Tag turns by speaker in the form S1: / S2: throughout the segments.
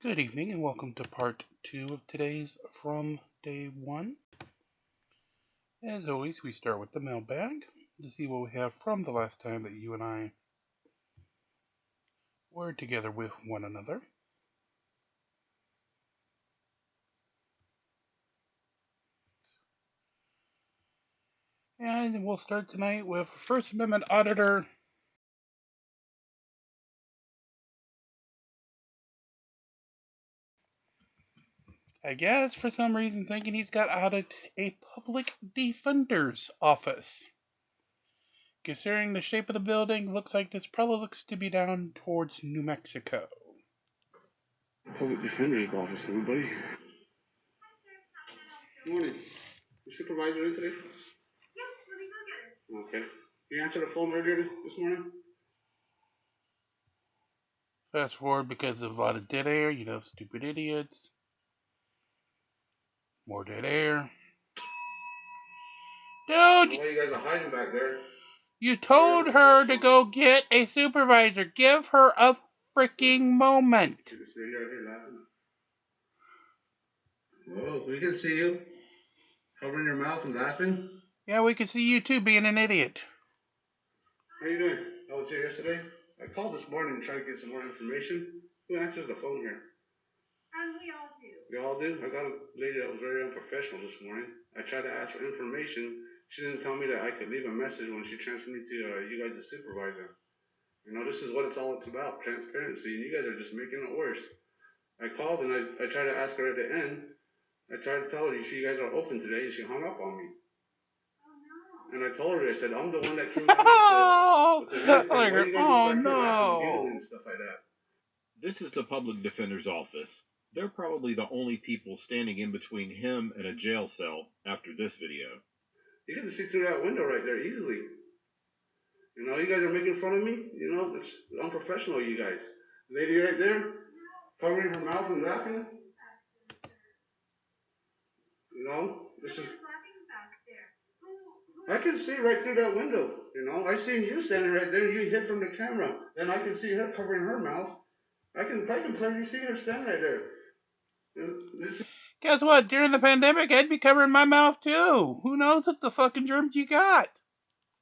S1: Good evening and welcome to part 2 of today's From Day 1. As always, we start with the mailbag to see what we have from the last time that you and I were together with one another. And we'll start tonight with First Amendment Auditor. I guess for some reason thinking he's got out of a public defender's office. Considering the shape of the building, looks like this probably looks to be down towards New Mexico.
S2: Public Defender's Office, everybody. Good morning. Your supervisor in today?
S3: Yeah, let me go get her.
S2: Okay. You answered the phone earlier this morning?
S1: Fast forward because of a lot of dead air, stupid idiots. More dead air. Dude!
S2: Why you guys are hiding back there?
S1: You told her to go get a supervisor. Give her a freaking moment.
S2: See this lady right here laughing? Whoa, we can see you. Covering your mouth and laughing.
S1: Yeah, we can see you too being an idiot.
S2: How you doing? I was here yesterday. I called this morning to try to get some more information. Who answers the phone here?
S3: We all do.
S2: You all do? I got a lady that was very unprofessional this morning. I tried to ask for information. She didn't tell me that I could leave a message when she transferred me to you guys, the supervisor. You know, this is what it's all about, transparency, and you guys are just making it worse. I called and I tried to ask her at the end. I tried to tell her if you guys are open today, and she hung up on me.
S3: Oh, no.
S2: And I told her, I said, I'm the one that came down with the head.
S1: Like, oh no.
S2: And stuff like that.
S4: This is the public defender's office. They're probably the only people standing in between him and a jail cell after this video.
S2: You can see through that window right there easily. You know, you guys are making fun of me. You know, it's unprofessional, you guys. Lady right there, covering her mouth and laughing. You know, this is. I can see right through that window. You know, I seen you standing right there. You hid from the camera, and I can see her covering her mouth. I can plainly see her standing right there.
S1: Guess what? During the pandemic, I'd be covering my mouth too. Who knows what the fucking germs you got?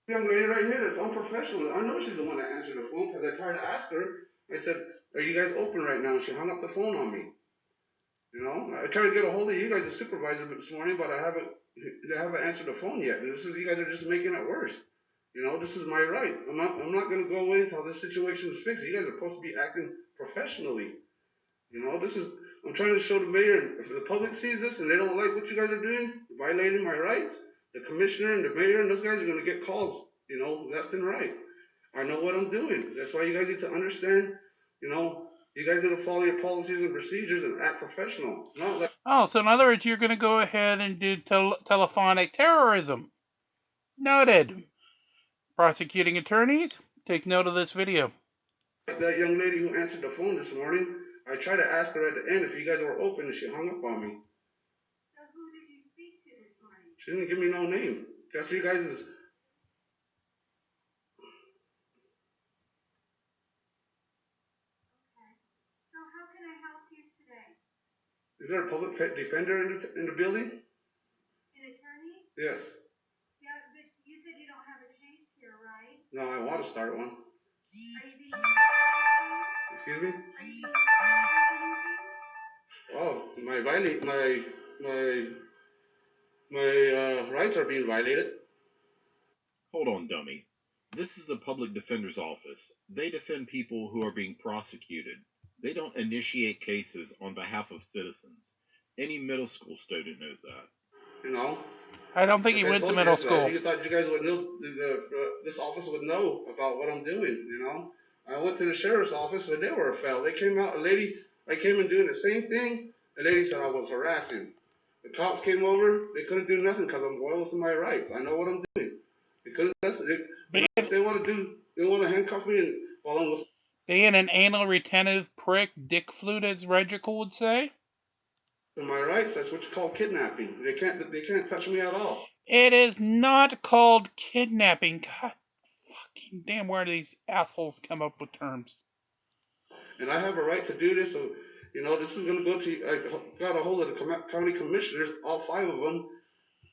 S2: Young lady right here that's unprofessional. I know she's the one that answered the phone because I tried to ask her. I said, "Are you guys open right now?" And she hung up the phone on me. You know, I tried to get a hold of you guys, the supervisor, this morning, but they haven't answered the phone yet. You guys are just making it worse. You know, this is my right. I'm not going to go away until this situation is fixed. You guys are supposed to be acting professionally. You know, I'm trying to show the mayor, if the public sees this and they don't like what you guys are doing, violating my rights, the commissioner and the mayor and those guys are going to get calls, you know, left and right. I know what I'm doing. That's why you guys need to understand, you know, you guys need to follow your policies and procedures and act professional. Not like.
S1: Oh, so in other words, you're going to go ahead and do telephonic terrorism. Noted. Prosecuting attorneys, take note of this video.
S2: That young lady who answered the phone this morning, I tried to ask her at the end if you guys were open and she hung up on me.
S3: So who did you speak to this morning?
S2: She didn't give me no name. That's you guys is.
S3: Okay. So how can I help you today?
S2: Is there a public defender in the building?
S3: An attorney?
S2: Yes.
S3: Yeah, but you said you don't have a case here, right?
S2: No, I want to start one.
S3: Are you being held?
S2: Excuse me?
S3: Are you being held?
S2: Oh, my rights are being violated.
S4: Hold on, dummy. This is the public defender's office. They defend people who are being prosecuted. They don't initiate cases on behalf of citizens. Any middle school student knows that.
S2: You know?
S1: I don't think he went to middle school.
S2: You thought you guys would know, this office would know about what I'm doing, you know? I went to the sheriff's office and they were a foul. They came out, I came in doing the same thing. The lady said I was harassing. The cops came over, they couldn't do nothing because I'm loyal to my rights. I know what I'm doing. If they want to handcuff me and while I'm with.
S1: Being an anal retentive prick, dick flute, as Regical would say.
S2: My rights, that's what you call kidnapping. They can't touch me at all.
S1: It is not called kidnapping. God fucking damn, where do these assholes come up with terms?
S2: And I have a right to do this. So You know, this is going to go to, I got a hold of the county commissioners, all 5 of them,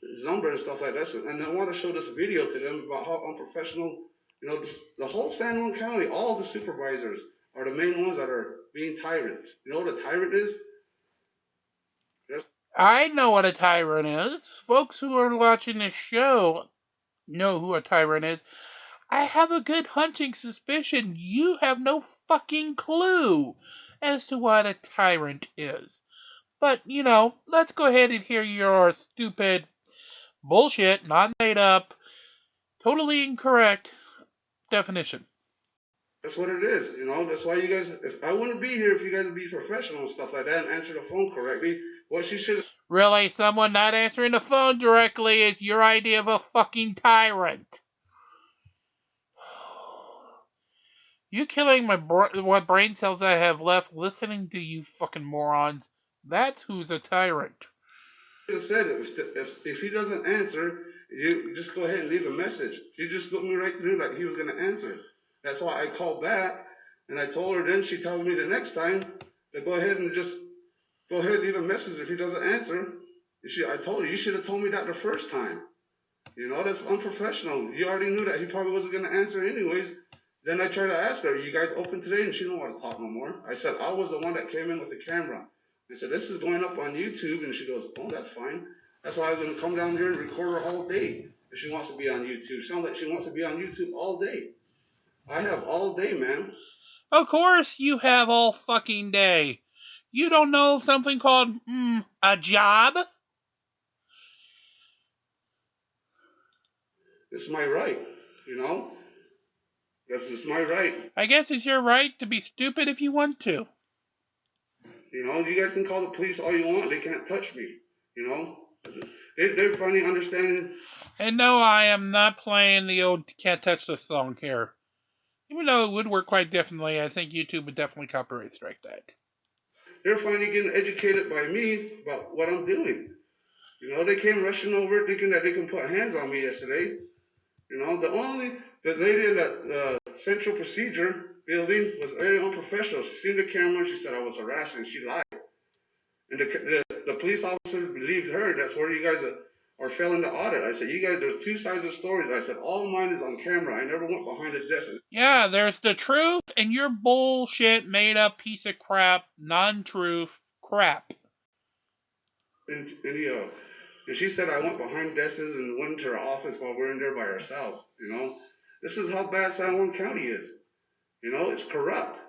S2: his number and stuff like that. And I want to show this video to them about how unprofessional, you know, the whole San Juan County, all the supervisors are the main ones that are being tyrants. You know what a tyrant is? Yes.
S1: I know what a tyrant is. Folks who are watching this show know who a tyrant is. I have a good hunting suspicion you have no fucking clue as to what a tyrant is. But, you know, let's go ahead and hear your stupid bullshit, not made up, totally incorrect definition.
S2: That's what it is, you know. That's why you guys. If I wouldn't be here if you guys would be professional and stuff like that and answer the phone correctly. What she should.
S1: Really, someone not answering the phone directly is your idea of a fucking tyrant. You killing what brain cells I have left listening to you fucking morons. That's who's a tyrant.
S2: Have said if he doesn't answer, you just go ahead and leave a message. She just looked me right through like he was gonna answer. That's why I called back and I told her. Then she told me the next time to go ahead and just go ahead and leave a message if he doesn't answer. I told her you should have told me that the first time. You know, that's unprofessional. You already knew that he probably wasn't gonna answer anyways. Then I tried to ask her, "Are you guys open today?" And she didn't want to talk no more. I said I was the one that came in with the camera. I said, "This is going up on YouTube," and she goes, "Oh, that's fine. That's why I was going to come down here and record her all day if she wants to be on YouTube." Sounds like she wants to be on YouTube all day. I have all day, man.
S1: Of course you have all fucking day. You don't know something called, a job?
S2: It's my right, you know? That's just my right.
S1: I guess it's your right to be stupid if you want to.
S2: You know, you guys can call the police all you want. They can't touch me, you know? They're finally understanding.
S1: And no, I am not playing the old Can't Touch This song here. Even though it would work quite differently, I think YouTube would definitely copyright strike that.
S2: They're finally getting educated by me about what I'm doing. You know, they came rushing over thinking that they can put hands on me yesterday. You know, the lady in the central procedure building was very unprofessional. She seen the camera and she said I was harassing. She lied. And the police officer believed her. That's where you guys are failing the audit. I said, you guys, there's 2 sides of the story. I said, all mine is on camera. I never went behind a desk.
S1: Yeah, there's the truth and your bullshit made up piece of crap, non-truth crap.
S2: And she said I went behind desks and went into her office while we're in there by ourselves. You know, this is how bad San Juan County is. You know, it's corrupt.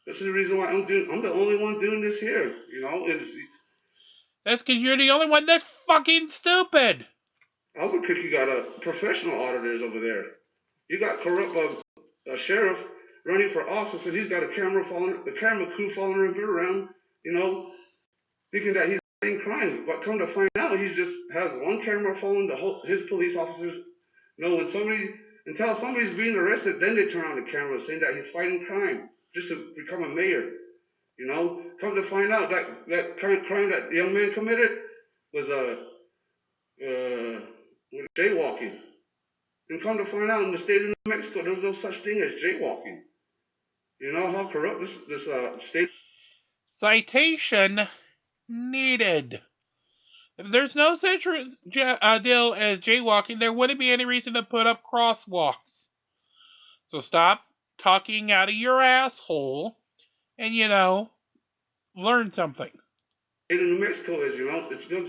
S2: This is the reason why I'm the only one doing this here. You know,
S1: That's because you're the only one that's fucking stupid.
S2: Albuquerque got a professional auditors over there. You got corrupt a sheriff running for office, and he's got the camera crew following him around. You know, thinking that he's fighting crimes, but come to find out, he just has one camera following his police officers. You know, until somebody's being arrested, then they turn on the camera saying that he's fighting crime just to become a mayor. You know, come to find out that kind of crime that young man committed was jaywalking. And come to find out, in the state of New Mexico, there's no such thing as jaywalking. You know how corrupt this state.
S1: Citation needed. If there's no such deal as jaywalking, there wouldn't be any reason to put up crosswalks. So stop talking out of your asshole and, learn something.
S2: State of New Mexico is, you know, it's good.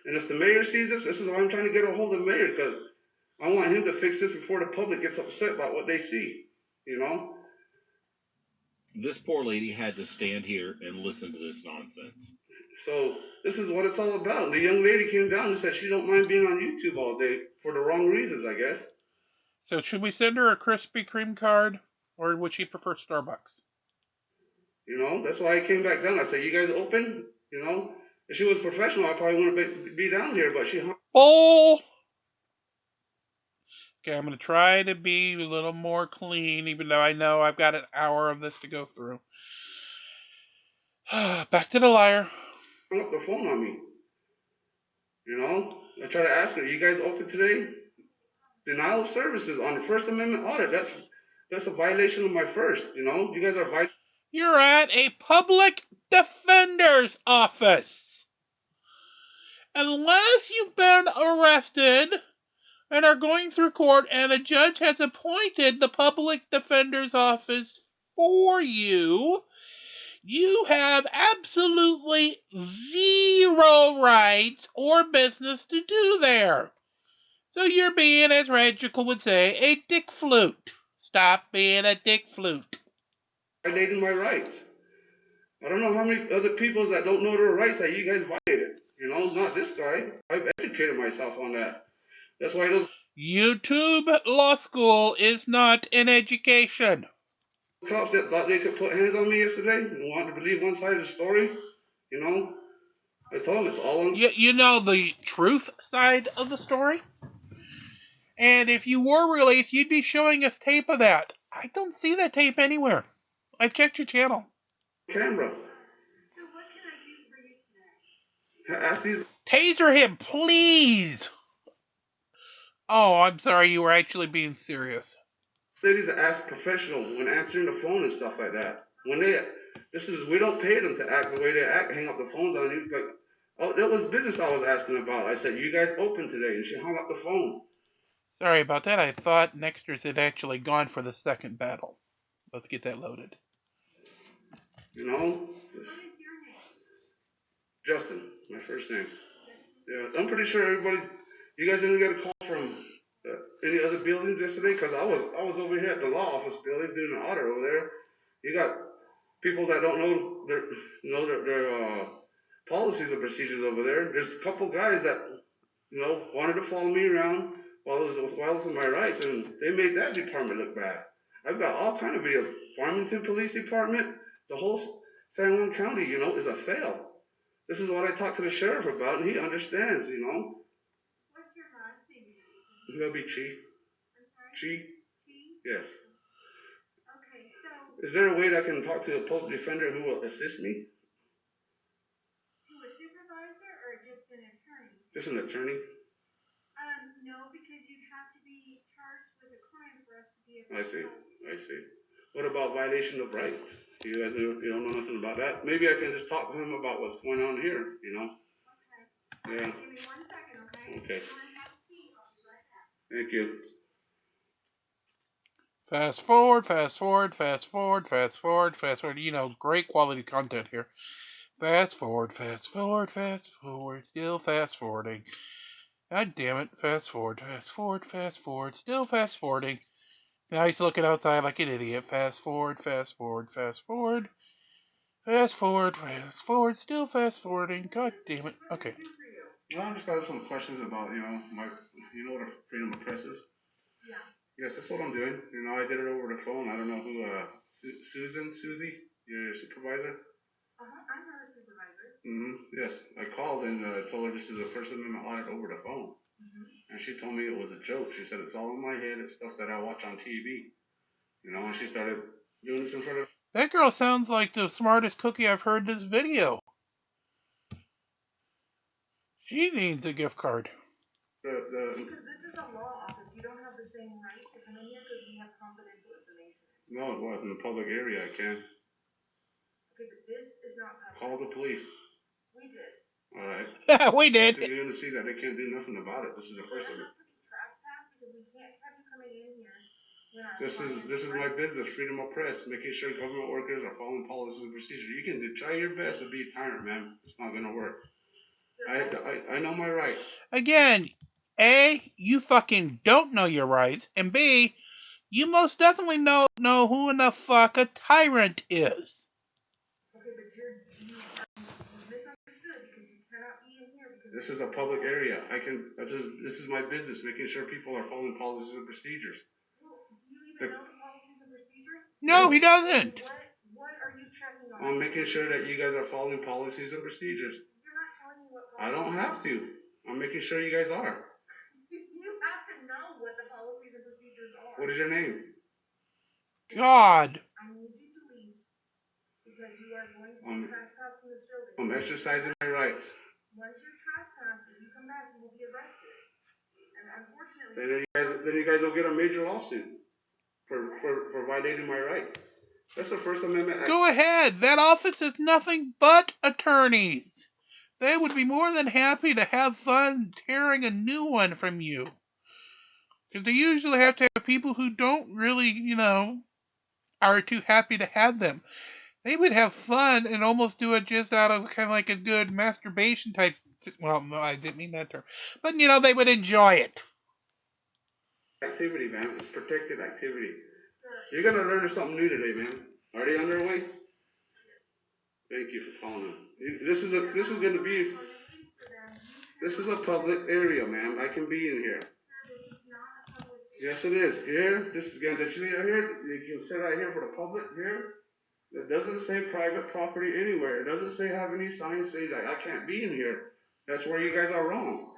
S2: And if the mayor sees this is why I'm trying to get a hold of the mayor, because I want him to fix this before the public gets upset about what they see, you know?
S4: This poor lady had to stand here and listen to this nonsense.
S2: So this is what it's all about. The young lady came down and said she don't mind being on YouTube all day for the wrong reasons, I guess.
S1: So should we send her a Krispy Kreme card, or would she prefer Starbucks?
S2: You know, that's why I came back down. I said, you guys open? You know, if she was professional, I probably wouldn't be down here, but she...
S1: Bull! Okay, I'm going to try to be a little more clean, even though I know I've got an hour of this to go through. Back to the liar.
S2: Hung up the phone on me. You know, I tried to ask her, you guys open today? Denial of services on the First Amendment audit. That's a violation of my first, you know? You guys are violating...
S1: You're at a public defender's office. Unless you've been arrested and are going through court and a judge has appointed the public defender's office for you, you have absolutely zero rights or business to do there. So you're being, as Regical would say, a dick flute. Stop being a dick flute.
S2: Violating my rights. I don't know how many other people that don't know their rights that you guys violated. You know, not this guy. I've educated myself on that. That's why those
S1: YouTube Law School is not an education.
S2: cops that thought they could put hands on me yesterday and wanted to believe one side of the story, you know, I told them it's all on.
S1: You know the truth side of the story? And if you were released, you'd be showing us tape of that. I don't see that tape anywhere. I've checked your channel.
S2: Camera.
S3: So what can I do for you today?
S2: Ask these
S1: Taser him, please! Oh, I'm sorry, you were actually being serious.
S2: ladies that act professional when answering the phone and stuff like that. When we don't pay them to act the way they act, hang up the phones on you. Like, oh, that was business I was asking about. I said, you guys open today? And she hung up the phone.
S1: Sorry about that. I thought Nexters had actually gone for the second battle. Let's get that loaded.
S2: You know?
S3: What is your name?
S2: Justin, my first name. Yeah, I'm pretty sure you guys didn't get a call from any other buildings yesterday? Because I was over here at the law office building doing an audit over there. You got people that don't know their policies and procedures over there. There's a couple guys that wanted to follow me around while I was in my rights, and they made that department look bad. I've got all kind of videos. Farmington Police Department, the whole San Juan County, is a fail. This is what I talked to the sheriff about, and he understands,
S3: What's your last name?
S2: It'll be Chi.
S3: I'm sorry?
S2: Chi?
S3: Chi?
S2: Yes.
S3: Okay, so
S2: Is there a way that I can talk to a public defender who will assist me?
S3: to a supervisor or just an attorney?
S2: Just an attorney?
S3: No, because you'd have to be charged with a crime for us to be able
S2: I
S3: to
S2: see.
S3: help you.
S2: I see. What about violation of rights? You guys you don't know nothing about that? Maybe I can just talk to him about what's going on here,
S3: Okay.
S2: Yeah.
S3: Give me 1 second, okay?
S2: Okay.
S3: If you want to have a seat, I'll be right back.
S2: Thank you.
S1: Fast forward, fast forward, fast forward, fast forward, fast forward. Great quality content here. Fast forward, fast forward, fast forward. Still fast forwarding. God damn it. Fast forward, fast forward, fast forward. Still fast forwarding. Now he's looking outside like an idiot. Fast forward, fast forward, fast forward. Fast forward, fast forward. Still fast forwarding. God damn it. Okay.
S2: Well, I just got some questions about, what a freedom of press is?
S3: Yeah.
S2: Yes, that's what I'm doing. I did it over the phone. I don't know who, Susie, your supervisor?
S3: I'm not a supervisor.
S2: Yes, I called and told her this is a First Amendment audit over the phone. And she told me it was a joke. She said, it's all in my head. It's stuff that I watch on TV. And she started doing this in front of...
S1: That girl sounds like the smartest cookie I've heard this video. She needs a gift card.
S3: Because this is a law office, you don't have the same right to come in here because we have confidential information.
S2: No, it was in the public area. I can.
S3: Okay, but this is not public.
S2: Call the police.
S3: We did.
S2: All right.
S1: We did.
S2: So you're going to see that they can't do nothing about it. This is the first of it.
S3: You have to be trespassed because we can't have you coming in here when our
S2: This is my business, freedom of press, making sure government workers are following policies and procedures. You can try your best to be a tyrant, man. It's not going to work. I know my rights.
S1: Again, A, you fucking don't know your rights, and B, you most definitely know who in the fuck a tyrant is.
S3: Okay, but you misunderstood because you cannot be in here because
S2: this is a public area. This is my business, making sure people are following policies and procedures.
S3: Well, do you even know the policies and procedures?
S1: No, he doesn't.
S3: What are you checking on?
S2: I'm making sure that you guys are following policies and procedures.
S3: You're not telling me what policies.
S2: I don't have to. I'm making sure you guys are.
S3: You have to know what the policies and procedures are.
S2: What is your name?
S1: God.
S3: I need you to leave because you are going to be trespassed from this building.
S2: I'm exercising my rights.
S3: Once you're trespassed, if you come back, you will be arrested. And unfortunately,
S2: Then you guys will get a major lawsuit for violating my rights. That's the First Amendment Act.
S1: Go ahead. That office is nothing but attorneys. They would be more than happy to have fun tearing a new one from you. Because they usually have to have people who don't really, are too happy to have them. They would have fun and almost do it just out of kind of like a good masturbation type. Well, no, I didn't mean that term. But, they would enjoy it.
S2: Activity, man. It's protected activity. You're gonna learn something new today, man. Are they underway? Thank you for calling. This is gonna be. This is a public area, man. I can be in here. Yes, it is. Here, this is again. Did you see it here? You can sit right here for the public here. It doesn't say private property anywhere. It doesn't say have any signs say that I can't be in here. That's where you guys are wrong.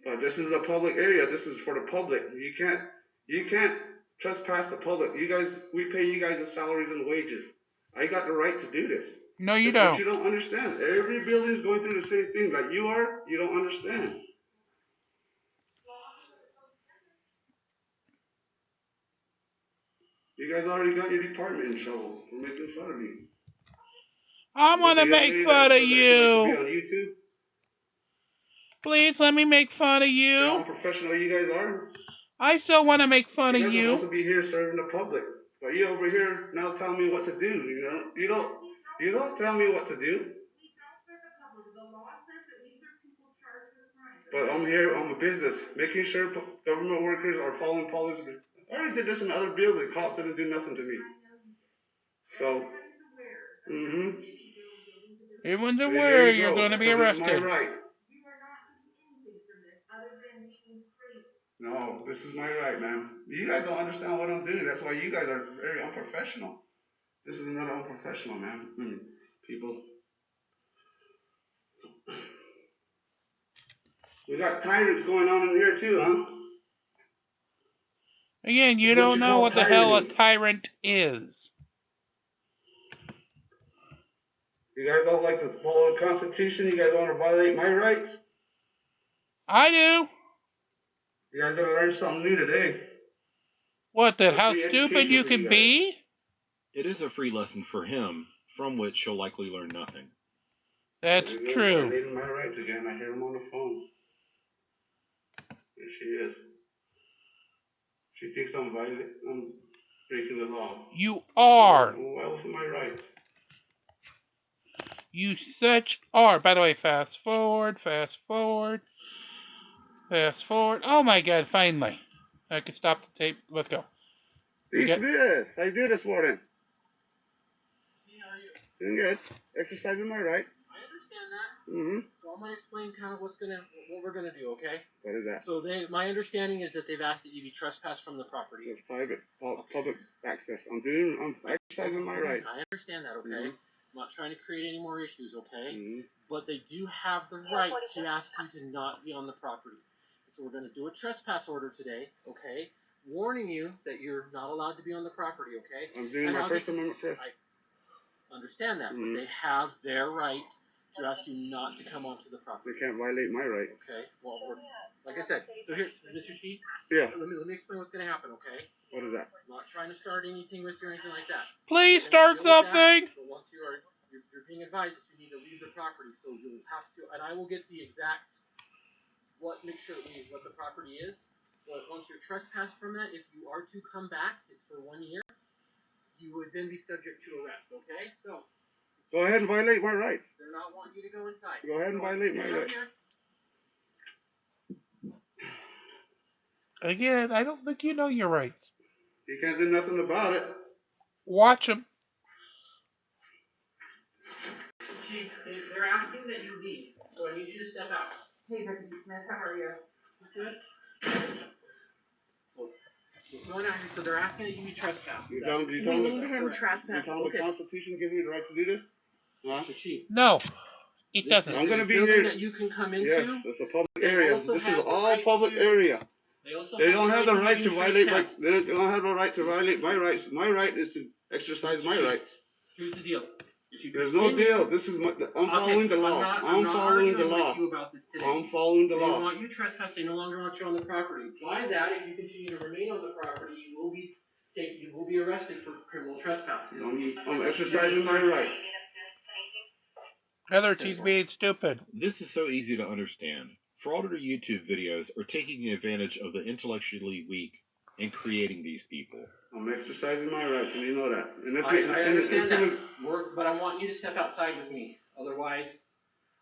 S2: But this is a public area. This is for the public. You can't trespass the public. We pay you guys the salaries and wages. I got the right to do this.
S1: No, you
S2: That's
S1: don't.
S2: what you don't understand. Every building is going through the same thing like you are. You don't understand. You guys already got your department in trouble for making fun of me.
S1: I want to make fun of you.
S2: Like to be on YouTube?
S1: Please let me make fun of
S2: You
S1: you.
S2: know how unprofessional you guys are?
S1: I still want to make fun of
S2: You guys are
S1: you.
S2: supposed to be here serving the public. But you over here now telling me what to do, You don't tell me what to do.
S3: We don't serve the public. The law says that we serve people charged with crimes.
S2: But I'm here, I'm a business, making sure government workers are following policies. I already did this in other bills. The cops didn't do nothing to me. So,
S1: Everyone's aware you're going to be arrested.
S2: This is my right.
S3: You are not doing anything from this other than being crazy.
S2: No, this is my right, man. You guys don't understand what I'm doing. That's why you guys are very unprofessional. This is another unprofessional, man. People. We got tyrants going on in here too, huh?
S1: Again, you don't know what the hell a tyrant is.
S2: You guys don't like to follow the Constitution? You guys want to violate my rights?
S1: I do.
S2: You guys gonna learn something new today.
S1: What, that how stupid you can be?
S4: It is a free lesson for him, from which he'll likely learn nothing.
S1: That's true.
S2: Violating my rights again. I hear him on the phone. There she is. She thinks I'm breaking the law.
S1: You are.
S2: Well, what's my rights?
S1: You such are. By the way, fast forward, fast forward, fast forward. Oh my God! Finally, I can stop the tape. Let's go.
S2: Steve Smith, how you doing this morning?
S5: How are you?
S2: Doing good. Exercising my right.
S5: I understand that.
S2: Mm-hmm.
S5: So I'm gonna explain kind of what we're gonna do, okay?
S2: What is that?
S5: So my understanding is that they've asked that you be trespassed from the property.
S2: It's private, public access. I'm exercising my right.
S5: I understand that, okay? I'm not trying to create any more issues, okay?
S2: Mm-hmm.
S5: But they do have the right to ask you to not be on the property. So we're gonna do a trespass order today, okay? Warning you that you're not allowed to be on the property, okay?
S2: I'm doing my First Amendment press.
S5: I understand that, but they have their right to ask you not to come onto the property.
S2: They can't violate my right.
S5: Okay. Well, like I said, so here's Mr. Chief.
S2: Yeah.
S5: Let me explain what's gonna happen, okay?
S2: What is that?
S5: I'm not trying to start anything with you or anything like that.
S1: Please start something.
S5: But once you're being advised that you need to leave the property, so you'll have to, and I will get the exact make sure that what the property is. But once you're trespassed from that, if you are to come back, it's for 1 year. You would then be subject to arrest. Okay. So.
S2: Go ahead and violate my rights.
S5: They're not wanting you to go inside.
S2: Go ahead and violate my rights.
S1: Again, I don't think you know your rights.
S2: You can't do nothing about it.
S1: Watch them.
S5: Chief, they're asking that you leave, so I need you to step out.
S3: Hey, Deputy Smith, how are you?
S5: Good. So going out here, so they're asking that you be trespassed.
S3: We need him trespassed.
S2: You tell me the Constitution gives me the right to do this? Huh?
S5: Chief.
S1: No, it doesn't.
S2: I'm gonna be
S5: here.
S2: here.
S5: That you can come into.
S2: Yes, it's a public area. This is all public area.
S5: They
S2: don't have the right to violate my. They don't have the right to violate my rights. My right is to exercise my rights.
S5: Here's the deal.
S2: There's no deal. This is I'm following the law. I'm following the law. I'm following the law.
S5: They want you trespassed. They no longer want you on the property. By that, if you continue to remain on the property, you will be Okay, you will be arrested for criminal trespass.
S2: I'm exercising my rights.
S1: Heather, she's being stupid.
S4: This is so easy to understand. Fraudster YouTube videos are taking advantage of the intellectually weak and creating these people.
S2: I'm exercising my rights, and you know that. And
S5: I understand that, but I want you to step outside with me. Otherwise,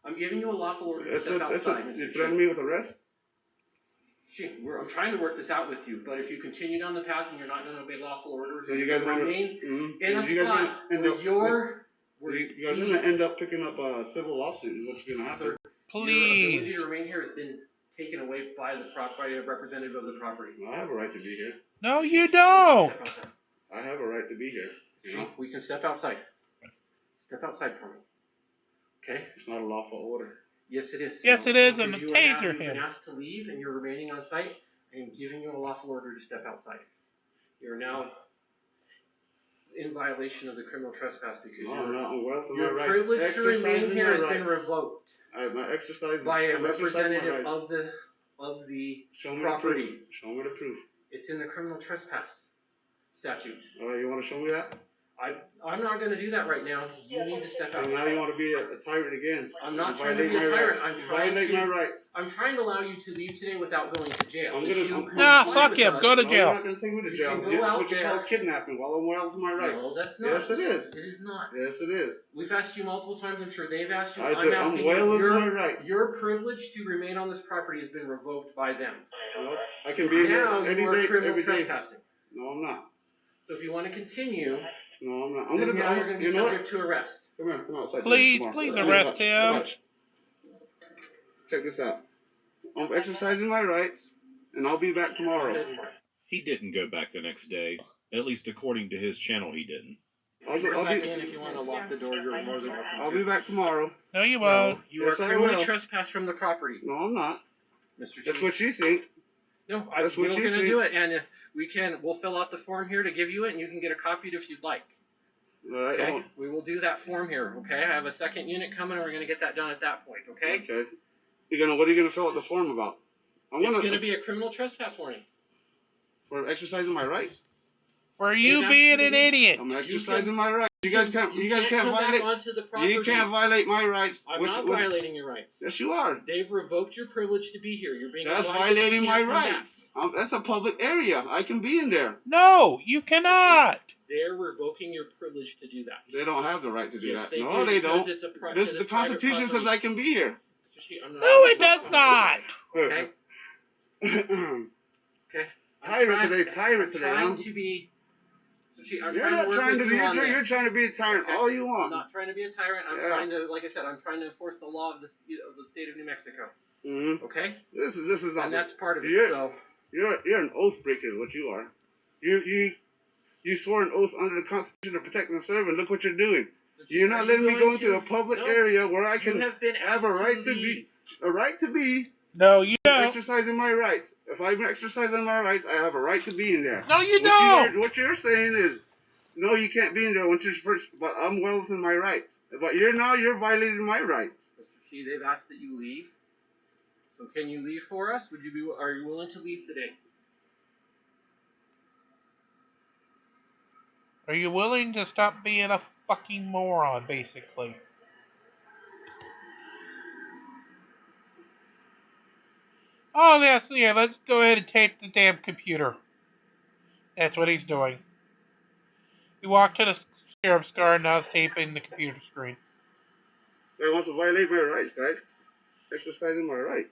S5: I'm giving you a lawful order to step outside.
S2: You threaten me with arrest?
S5: I'm trying to work this out with you, but if you continue down the path and you're not going to obey lawful orders,
S2: so you guys
S5: remain in a spot where you're
S2: guys are going to end up picking up a civil lawsuit is what's going to happen.
S1: Please.
S5: Your ability to remain here has been taken away by a representative of the property.
S2: Well, I have a right to be here.
S1: No, you don't.
S2: I have a right to be here. You know?
S5: We can step outside. Step outside for me. Okay?
S2: It's not a lawful order.
S5: Yes, it is.
S1: Yes, it is, and
S5: Because
S1: taser
S5: you've
S1: him.
S5: been asked to leave, and you're remaining on site. I am giving you a lawful order to step outside. You're now in violation of the criminal trespass because your privilege to remain here has been revoked by a representative of the property.
S2: Show me the proof.
S5: It's in the criminal trespass statute.
S2: All right, you want to show me that?
S5: I'm not going to do that right now. You need to step out.
S2: And now you want to be a tyrant again.
S5: I'm not trying to be a tyrant.
S2: My rights.
S5: I'm trying to allow you to leave today without going to jail.
S1: Fuck him. Go to jail.
S2: You're not going to take me to jail.
S5: You can go out
S2: what you
S5: there.
S2: call kidnapping while I'm well with my rights.
S5: No, that's not.
S2: Yes, it is.
S5: It is not.
S2: Yes, it is.
S5: We've asked you multiple times. I'm sure they've asked you.
S2: I'm
S5: asking
S2: well
S5: you.
S2: with my rights.
S5: Your privilege to remain on this property has been revoked by them.
S2: Well, I can be here
S5: now
S2: any
S5: you are
S2: day,
S5: criminal
S2: every day.
S5: trespassing.
S2: No, I'm not.
S5: So if you want to continue,
S2: no, I'm not.
S5: you're going to be subject to arrest.
S2: Come here, come outside.
S1: Please arrest him.
S2: Watch. Check this out. I'm exercising my rights, and I'll be back tomorrow.
S4: He didn't go back the next day. At least according to his channel, he didn't.
S5: I'll be in if you want to lock the door. You're more than welcome.
S2: I'll be back tomorrow.
S1: No, you won't.
S5: No, you are criminally trespassed from the property.
S2: No, I'm not.
S5: Mr. Chief.
S2: That's what you think.
S5: No, we're going to do it, and we'll fill out the form here to give you it, and you can get a copy if you'd like.
S2: All right.
S5: Okay, we will do that form here. Okay, I have a second unit coming, and we're going to get that done at that point. Okay.
S2: Okay. What are you gonna fill out the form about?
S5: It's going to be a criminal trespass warning.
S2: For exercising my rights.
S1: For you being an idiot.
S2: I'm exercising my rights. You guys can't violate. You can't violate my rights.
S5: I'm not violating your rights.
S2: Yes, you are.
S5: They've revoked your privilege to be here. You're being.
S2: That's violating my rights. That's a public area. I can be in there.
S1: No, you cannot.
S5: They're revoking your privilege to do that.
S2: They don't have the right to do that.
S5: They
S2: no,
S5: do,
S2: they don't. The Constitution says I can be here.
S1: No, it does not.
S5: Okay. Okay.
S2: Tyrant today.
S5: I'm trying to be.
S2: You're trying to be a tyrant all you want.
S5: I'm not trying to be a tyrant. I'm trying to, like I said, I'm trying to enforce the law of the state of New Mexico.
S2: Mm-hmm.
S5: Okay.
S2: This is not.
S5: And that's part of it.
S2: You're an oath breaker, is what you are. You swore an oath under the Constitution to protect and serve, and look what you're doing. You're not letting me go into a public area where I can have a right to be.
S1: No, you don't.
S2: Exercising my rights. If I'm exercising my rights, I have a right to be in there.
S1: No, you don't.
S2: What you're saying is, no, you can't be in there once you're first. But I'm well within my rights. But you're violating my rights.
S5: Mr. T, they've asked that you leave. So can you leave for us? Are you willing to leave today?
S1: Are you willing to stop being a fucking moron, basically? Oh, yes, yeah, let's go ahead and tape the damn computer. That's what he's doing. He walked to the sheriff's car and now he's taping the computer screen.
S2: He wants to violate my rights, guys. Exercising my rights.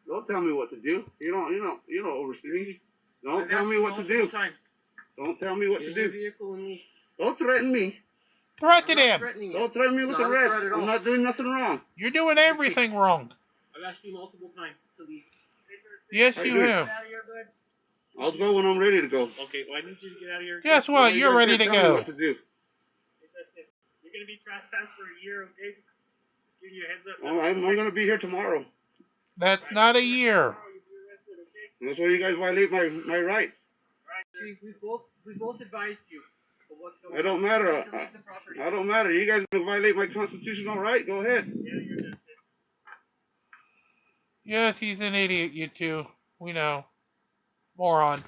S2: Don't tell me what to do. You don't oversee me. Don't tell me what to do. Don't tell me what to do. Don't threaten me.
S1: Threaten him.
S2: Don't threaten me with arrest. I'm not doing nothing wrong.
S1: You're doing everything wrong.
S5: I've asked you multiple times to leave.
S1: Yes, you have.
S2: I'll go when I'm ready to go.
S5: Okay, well, I need you to get out of here.
S1: Guess what? You're ready to
S2: Tell me
S1: go.
S2: what to do.
S5: You're going to be trespassed for a year, okay? Just giving you a heads up.
S2: Oh, I'm going to be here tomorrow.
S1: That's not a year.
S2: That's why you guys violate my rights.
S5: See, we both advised you of what's going on.
S2: It don't matter. I don't matter. You guys violate my constitutional right. Go ahead.
S5: Yeah, you're good.
S1: Yes, he's an idiot, you two. We know. Moron.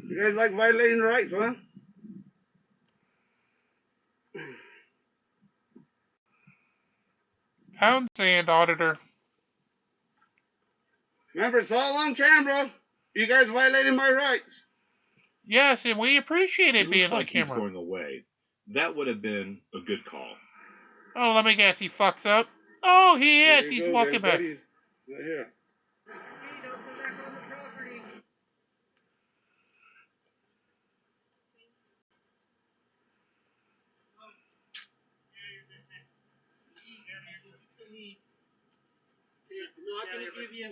S2: You guys like violating rights, huh?
S1: Pound sand, Auditor.
S2: Remember, it's all on camera. You guys violating my rights.
S1: Yes, and we appreciate it
S4: It
S1: being
S4: looks
S1: on
S4: like he's
S1: camera.
S4: going away. That would have been a good call.
S1: Oh, let me guess, he fucks up. Oh, he
S2: There
S1: is.
S2: you
S1: He's
S2: go,
S1: walking
S2: guys,
S1: back.
S2: buddies. Right here.
S5: See, don't come back on the property.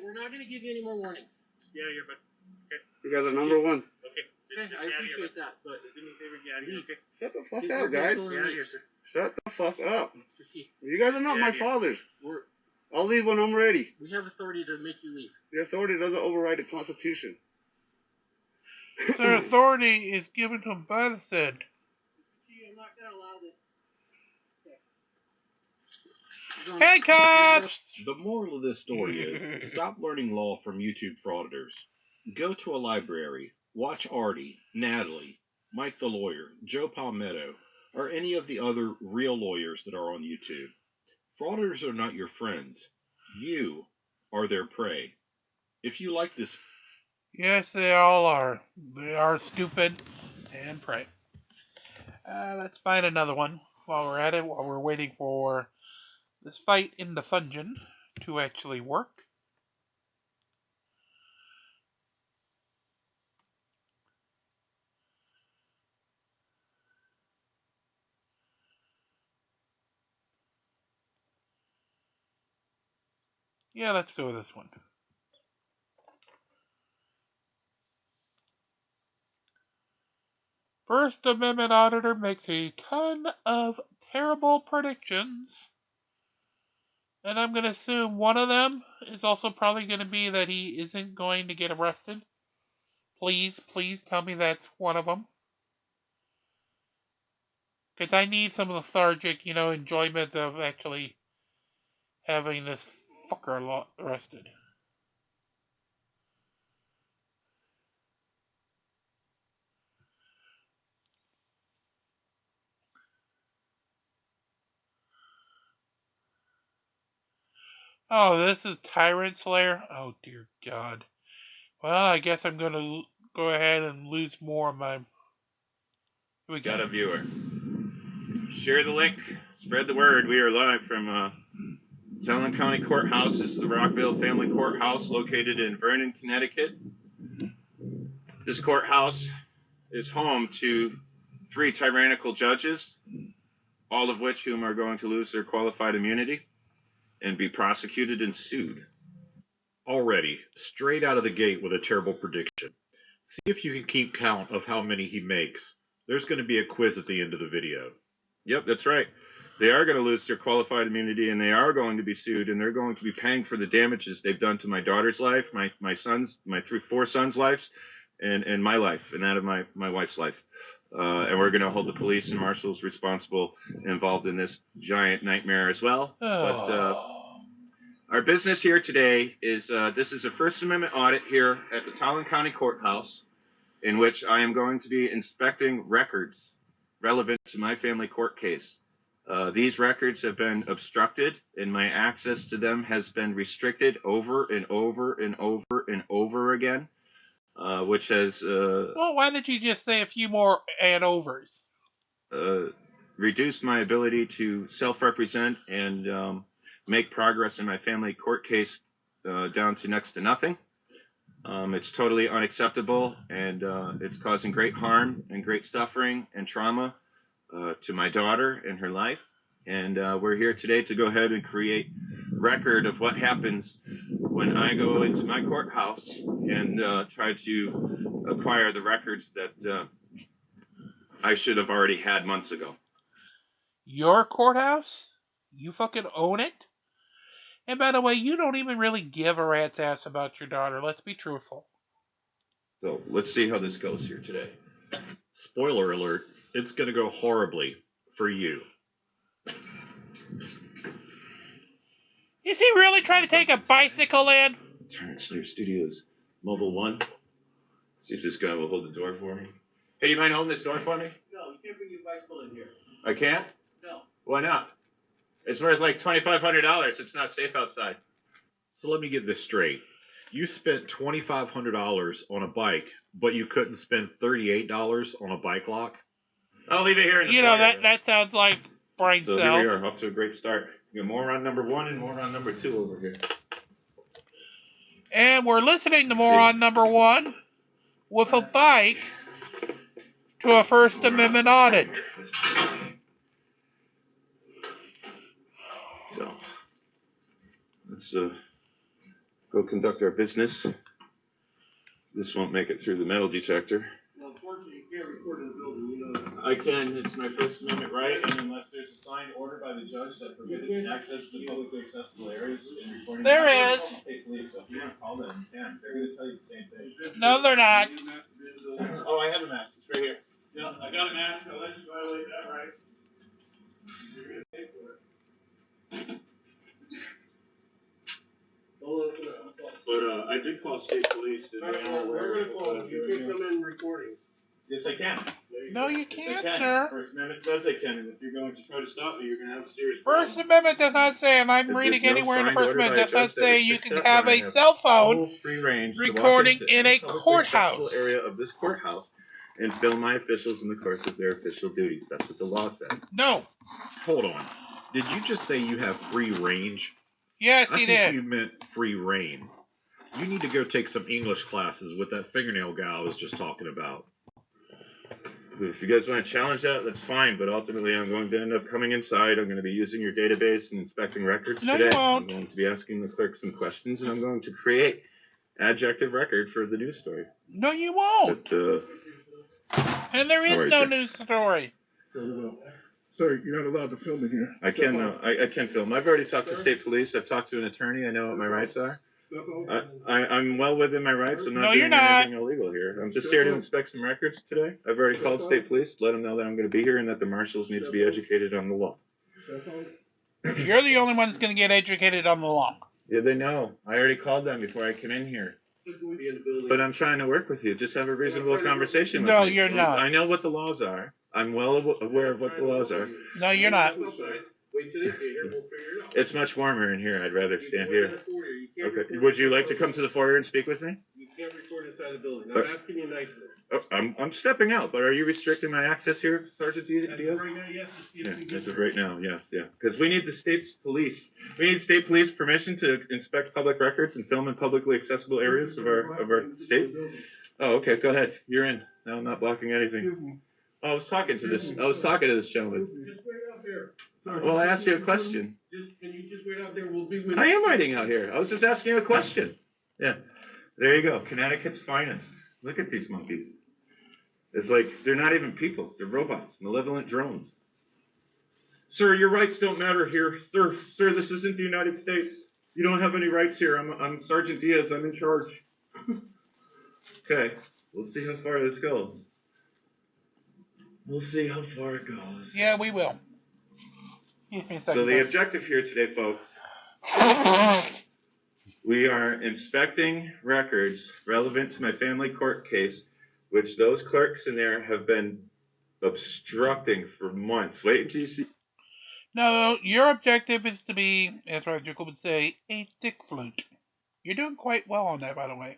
S5: We're not gonna give you any more warnings.
S6: Just get out of here, bud. Okay.
S2: You guys are number one.
S6: Okay.
S5: Okay,
S6: Just
S5: I
S6: get out of here,
S5: appreciate
S6: bud.
S5: that, but
S6: Just do me a favor, get out of here, okay?
S2: Shut the fuck
S5: Dude,
S2: up,
S5: we're
S2: guys.
S5: going
S6: Get out of here, sir.
S2: Shut the fuck up.
S5: Ricky,
S2: You guys are not
S6: Yeah,
S2: my
S6: yeah.
S2: fathers.
S5: we're
S2: I'll leave when I'm ready.
S5: we have authority to make you leave.
S2: The authority doesn't override the Constitution.
S1: Their authority is given to him by the Fed.
S5: I'm not gonna allow this.
S1: Handcuffs!
S4: The moral of this story is stop learning law from YouTube frauditors. Go to a library, watch Artie, Natalie, Mike the Lawyer, Joe Palmetto, or any of the other real lawyers that are on YouTube. Frauditors are not your friends. You are their prey. If you like this,
S1: Yes, they all are. They are stupid and prey. Let's find another one while we're at it, while we're waiting for this fight in the Fungeon to actually work. Yeah, let's go with this one. First Amendment Auditor makes a ton of terrible predictions. And I'm going to assume one of them is also probably going to be that he isn't going to get arrested. Please, please tell me that's one of them. Because I need some lethargic, enjoyment of actually having this fucker arrested. Oh, this is Tyrant Slayer? Oh, dear God. Well, I guess I'm going to go ahead and lose more of my... Here we
S6: Got
S1: go.
S6: a viewer. Share the link. Spread the word. We are live from Tollen County Courthouse. This is the Rockville Family Courthouse located in Vernon, Connecticut. This courthouse is home to 3 tyrannical judges, all of which whom are going to lose their qualified immunity and be prosecuted and sued.
S4: already, straight out of the gate with a terrible prediction. See if you can keep count of how many he makes. There's going to be a quiz at the end of the video.
S6: Yep, that's right. They are going to lose their qualified immunity, and they are going to be sued, and they're going to be paying for the damages they've done to my daughter's life, my son's, my 4 sons' lives, and my life, and that of my wife's life. And we're going to hold the police and marshals responsible involved in this giant nightmare as well. But our business here today is this is a First Amendment audit here at the Tollen County Courthouse, in which I am going to be inspecting records relevant to my family court case. These records have been obstructed, and my access to them has been restricted over and over and over and over again, which has
S1: Well, why did you just say a few more and overs?
S6: reduced my ability to self-represent and make progress in my family court case down to next to nothing. It's totally unacceptable, and it's causing great harm and great suffering and trauma to my daughter and her life. And we're here today to go ahead and create record of what happens when I go into my courthouse and try to acquire the records that I should have already had months ago.
S1: Your courthouse? You fucking own it? And by the way, you don't even really give a rat's ass about your daughter. Let's be truthful.
S6: So let's see how this goes here today.
S4: Spoiler alert, it's going to go horribly for you.
S1: Is Is he really trying to take a bicycle in?
S6: Turn Slayer Studios, Mobile 1. See if this guy will hold the door for me. Hey, you mind holding this door for me?
S5: No, you can't bring your bicycle in here.
S6: I can't?
S5: No.
S6: Why not? It's worth like $2,500. It's not safe outside.
S4: So let me get this straight. You spent $2,500 on a bike, but you couldn't spend $38 on a bike lock?
S6: I'll leave it here in the
S1: You know,
S6: foyer.
S1: that sounds like brain
S6: So
S1: cells.
S6: here we are, off to a great start. We got moron number 1 and moron number 2 over here.
S1: And we're listening to moron number 1 with a bike to a First Amendment audit.
S6: So, let's go conduct our business. This won't make it through the metal detector.
S5: Well, unfortunately, you can't record in the building, you know that.
S6: I can. It's my First Amendment right, and unless there's a signed order by the judge that prohibits access to publicly accessible areas and recording.
S1: There is.
S6: State police, so if you want to call them, you can. They're going to tell you the same thing.
S1: No, they're not.
S6: Oh, I have a mask. It's right here.
S2: Yeah, I got a mask. I'll let you violate that right. But I did call state police.
S5: We're gonna call them. You can't come in recording.
S6: Yes, I can.
S1: No, you
S6: Yes,
S1: can't,
S6: I can.
S1: sir.
S6: First Amendment says I can, and if you're going to try to stop me, you're going to have a serious
S1: First
S6: problem.
S1: Amendment does not say, and I'm
S6: If
S1: reading
S6: there's no
S1: anywhere in the
S6: signed
S1: First
S6: order by
S1: Amendment,
S6: a
S1: does not
S6: judge that
S1: say you
S6: restricts
S1: can
S6: that,
S1: have
S6: then I
S1: a cell phone
S6: Full free range to walk
S1: recording
S6: into
S1: in
S6: any
S1: a
S6: publicly
S1: courthouse.
S6: accessible area of this courthouse and film my officials in the course of their official duties. That's what the law says.
S1: No.
S4: Hold on. Did you just say you have free range?
S1: Yes,
S4: I
S1: he
S4: think
S1: did.
S4: you meant free reign. You need to go take some English classes with that fingernail guy I was just talking about.
S6: If you guys want to challenge that, that's fine, but ultimately I'm going to end up coming inside. I'm going to be using your database and inspecting records
S1: No,
S6: today.
S1: you won't.
S6: I'm going to be asking the clerk some questions, and I'm going to create adjective record for the news story.
S1: No, you won't.
S6: But,
S1: And there is
S6: Alright,
S1: no
S6: sir.
S1: news story.
S2: Sir, you're not allowed to film in here.
S6: I can I can film. I've already talked to state police. I've talked to an attorney. I know what my rights are. I'm well within my rights. I'm not
S1: No,
S6: doing
S1: you're not.
S6: anything illegal here. I'm just here to inspect some records today. I've already called state police to let them know that I'm going to be here and that the marshals need to be educated on the law.
S1: You're the only one that's going to get educated on the law.
S6: Yeah, they know. I already called them before I came in here. But I'm trying to work with you. Just have a reasonable conversation with
S1: No,
S6: me.
S1: you're not.
S6: I know what the laws are. I'm well aware of what the laws are.
S1: No, you're not.
S5: Wait till they get here, we'll figure it out.
S6: It's much warmer in here. I'd rather stand here.
S5: You can't
S6: Okay.
S5: record
S6: Would you like
S5: inside
S6: to come to the foyer and speak with me?
S5: You can't record inside the building. I'm asking you nicely.
S6: Oh, I'm stepping out, but are you restricting my access here, Sergeant Diaz?
S5: Right now, yes.
S6: Yeah, as of right now, yes, yeah. Because we need the state's police. We need state police permission to inspect public records and film in publicly accessible areas of our state. Oh, okay, go ahead. You're in. No, I'm not blocking anything. Oh, I was talking to this gentleman.
S5: Just wait out there.
S6: Well, I asked you a question.
S5: Can you just wait out there? We'll be with
S6: I am waiting out here. I was just asking you a question. Yeah. There you go. Connecticut's finest. Look at these monkeys. It's like they're not even people. They're robots, malevolent drones. Sir, your rights don't matter here. Sir, this isn't the United States. You don't have any rights here. I'm Sergeant Diaz. I'm in charge. Okay. We'll see how far this goes. We'll see how far it goes.
S1: Yeah, we will. Excuse me a second.
S6: So the objective here today, folks, we are inspecting records relevant to my family court case, which those clerks in there have been obstructing for months. Wait until you see.
S1: No, your objective is to be, as Roger would say, a dick flute. You're doing quite well on that, by the way.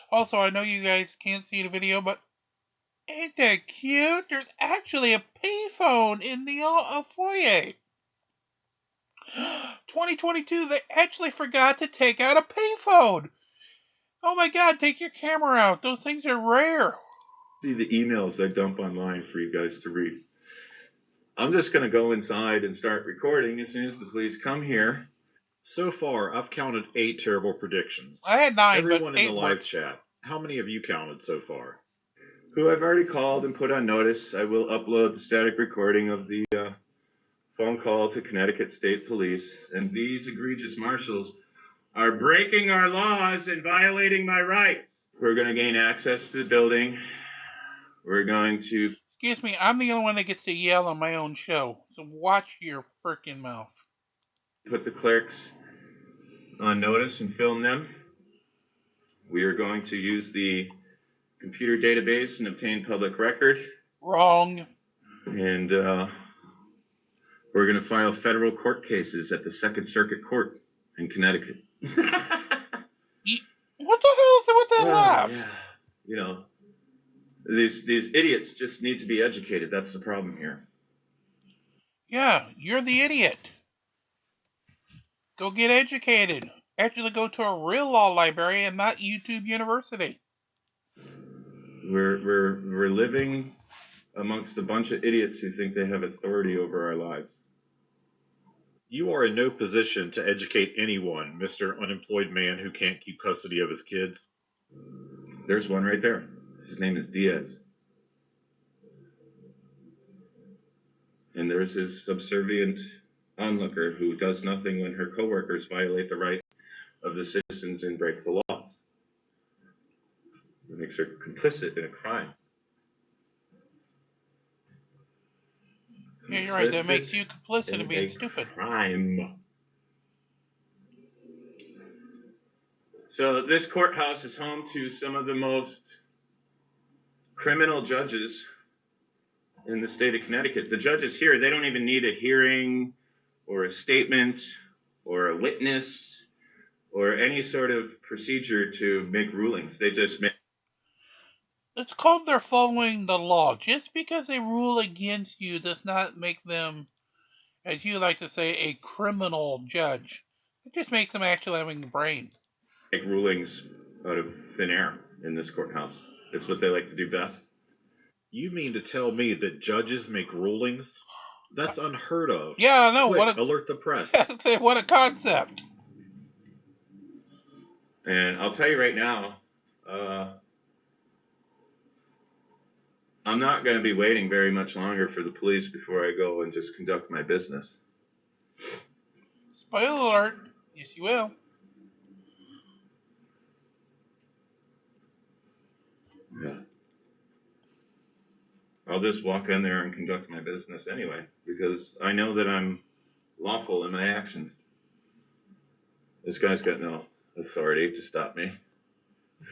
S1: Also, I know you guys can't see the video, but ain't that cute? There's actually a payphone in the foyer. 2022, they actually forgot to take out a payphone. Oh my god, take your camera out. Those things are rare.
S6: See the emails I dump online for you guys to read. I'm just going to go inside and start recording as soon as the police come here.
S4: So far, I've counted 8 terrible predictions.
S1: I had 9,
S4: Everyone
S1: but
S4: in
S1: 8
S4: the live
S1: worked.
S4: chat, how many have you counted so far?
S6: Who I've already called and put on notice. I will upload the static recording of the phone call to Connecticut State Police. And these egregious marshals are breaking our laws and violating my rights. We're going to gain access to the building. We're going to...
S1: Excuse me, I'm the only one that gets to yell on my own show, so watch your frickin' mouth.
S6: put the clerks on notice and film them. We are going to use the computer database and obtain public record.
S1: Wrong.
S6: And we're going to file federal court cases at the Second Circuit Court in Connecticut.
S1: What the hell is with that laugh?
S6: Yeah. You know, these idiots just need to be educated. That's the problem here.
S1: Yeah, you're the idiot. Go get educated. Actually go to a real law library and not YouTube University.
S6: We're living amongst a bunch of idiots who think they have authority over our lives.
S4: You are in no position to educate anyone, Mr. Unemployed Man who can't keep custody of his kids.
S6: There's one right there. His name is Diaz. And there's his subservient onlooker who does nothing when her coworkers violate the rights of the citizens and break the laws. It makes her complicit in a crime.
S1: Yeah, you're right. That makes you complicit in being stupid.
S6: Crime. So this courthouse is home to some of the most criminal judges in the state of Connecticut. The judges here, they don't even need a hearing or a statement or a witness or any sort of procedure to make rulings. They just make...
S1: It's called they're following the law. Just because they rule against you does not make them, as you like to say, a criminal judge. It just makes them actually having a brain.
S6: Make rulings out of thin air in this courthouse. It's what they like to do best.
S4: You mean to tell me that judges make rulings? That's unheard of.
S1: Yeah, I know.
S4: Quick, alert the press.
S1: What a concept.
S6: And I'll tell you right now, I'm not going to be waiting very much longer for the police before I go and just conduct my business.
S1: Spoiler alert. Yes, you will.
S6: Yeah. I'll just walk in there and conduct my business anyway, because I know that I'm lawful in my actions. This guy's got no authority to stop me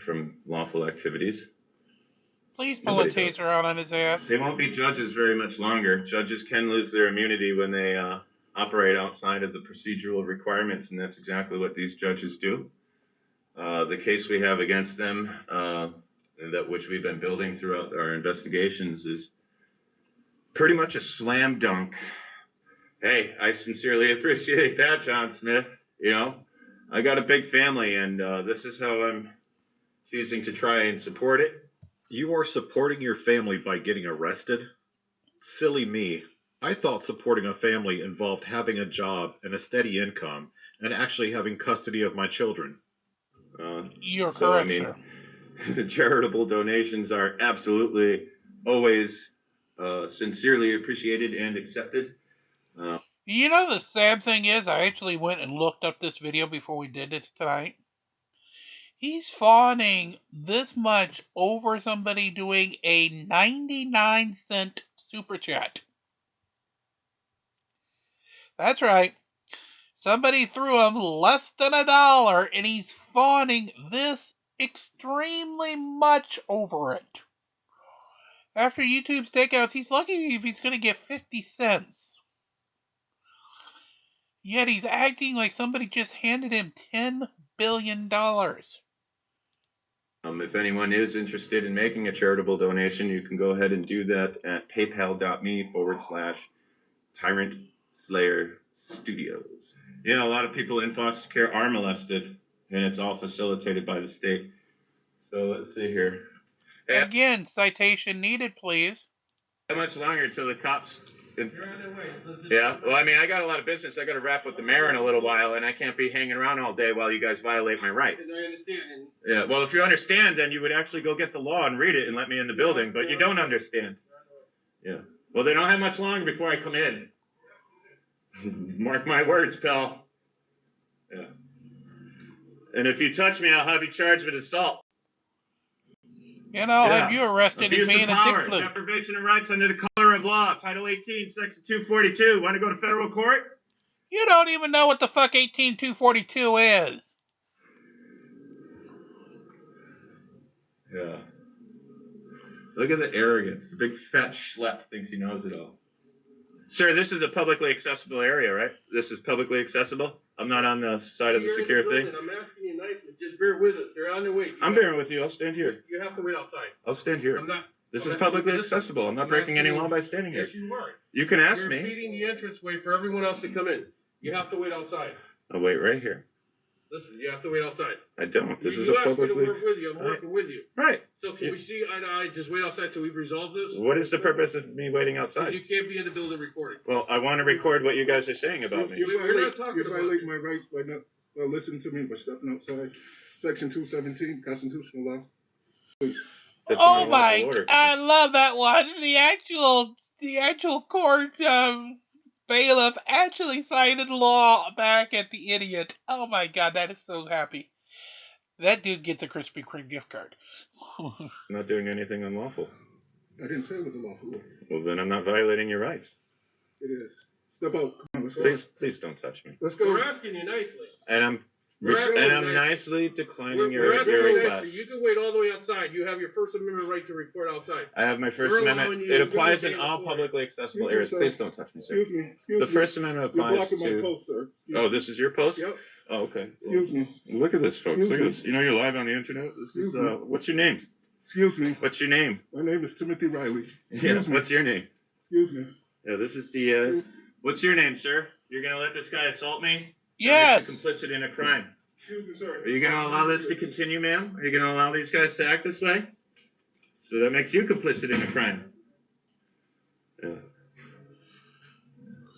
S6: from lawful activities.
S1: Please pull a taser out on his ass.
S6: They won't be judges very much longer. Judges can lose their immunity when they operate outside of the procedural requirements, and that's exactly what these judges do. The case we have against them, which we've been building throughout our investigations, is pretty much a slam dunk. Hey, I sincerely appreciate that, John Smith. You know, I got a big family, and this is how I'm choosing to try and support it.
S4: You are supporting your family by getting arrested? Silly me. I thought supporting a family involved having a job and a steady income and actually having custody of my children.
S1: You're correct,
S6: sir. Charitable donations are absolutely always sincerely appreciated and accepted.
S1: You know, the sad thing is, I actually went and looked up this video before we did this tonight. He's fawning this much over somebody doing a 99-cent super chat. That's right. Somebody threw him less than $1, and he's fawning this extremely much over it. After YouTube's takeouts, he's lucky if he's going to get 50 cents. Yet he's acting like somebody just handed him $10 billion.
S6: If anyone is interested in making a charitable donation, you can go ahead and do that at paypal.me/Tyrant Slayer Studios. You know, a lot of people in foster care are molested, and it's all facilitated by the state. So let's see here.
S1: Again, citation needed, please.
S6: How much longer until the cops...
S5: You're on their way.
S6: Yeah, well, I mean, I got a lot of business. I got to wrap with the mayor in a little while, and I can't be hanging around all day while you guys violate my rights.
S5: I understand.
S6: Yeah, well, if you understand, then you would actually go get the law and read it and let me in the building, but you don't understand. Yeah. Well, they don't have much longer before I come in. Mark my words, pal. Yeah. And if you touch me, I'll have you charged with assault.
S1: You know, I'll have you arrested and being a dick flute.
S6: Deprivation of rights under the color of law. Title 18, Section 242. Want to go to federal court?
S1: You don't even know what the fuck 18242 is.
S6: Yeah. Look at the arrogance. The big fat schlep thinks he knows it all. Sir, this is a publicly accessible area, right? This is publicly accessible? I'm not on the side of the secure thing?
S5: I'm asking you nicely. Just bear with us. They're on their way.
S6: I'm bearing with you. I'll stand here.
S5: You have to wait outside.
S6: I'll stand here.
S5: I'm not.
S6: This is publicly accessible. I'm not breaking any law by standing here.
S5: Yes, you are.
S6: You can ask
S5: You're
S6: me.
S5: impeding the entranceway for everyone else to come in. You have to wait outside.
S6: I'll wait right here.
S5: Listen, you have to wait outside.
S6: I don't. This is
S5: you
S6: a
S5: asked me
S6: publicly...
S5: to work with you. I'm working with you.
S6: Right.
S5: So can we see eye to eye? Just wait outside till we've resolved this?
S6: What is the purpose of me waiting outside?
S5: You can't be in the building recording.
S6: Well, I want to record what you guys are saying about me.
S2: You
S5: We're not talking about
S2: violate my rights by not listening to me by stepping outside. Section 217, constitutional law. Please.
S6: That's
S1: Oh
S6: an
S1: my!
S6: unlawful order.
S1: I love that one. The actual court bailiff actually cited law back at the idiot. Oh my god, that is so happy. That dude gets a Krispy Kreme gift card.
S6: I'm not doing anything unlawful.
S2: I didn't say it was a lawful order.
S6: Well, then I'm not violating your rights.
S2: It is. Step out. Come on, let's go.
S6: Please don't touch me.
S2: Let's go.
S5: We're asking you nicely.
S6: And I'm nicely declining your
S5: We're asking you
S6: request.
S5: nicely. You can wait all the way outside. You have your First Amendment right to record outside.
S6: I have my First
S5: We're
S6: Amendment.
S5: allowing you
S6: It
S5: to
S6: applies
S5: do
S6: in
S5: the
S6: all
S5: same
S6: publicly accessible
S2: Excuse me,
S6: areas.
S2: sir.
S6: Please don't touch me, sir.
S2: Excuse me.
S6: The First Amendment
S2: You're
S6: applies
S2: blocking my
S6: to...
S2: post, sir.
S6: Oh, this is your post?
S2: Yep.
S6: Oh, okay.
S2: Excuse me.
S6: Look at this, folks.
S2: Excuse
S6: Look at
S2: me.
S6: this. You know you're live on the internet? This is,
S2: Excuse me.
S6: what's your name?
S2: Excuse me.
S6: What's your name?
S2: My name is Timothy Riley.
S6: Yeah,
S2: Excuse me.
S6: what's your name?
S2: Excuse me.
S6: Yeah, this is Diaz. What's your name, sir? You're going to let this guy assault me?
S1: Yes.
S6: That makes you complicit in a crime.
S2: Excuse me, sir.
S6: Are you going to allow this to continue, ma'am? Are you going to allow these guys to act this way? So that makes you complicit in a crime. Yeah.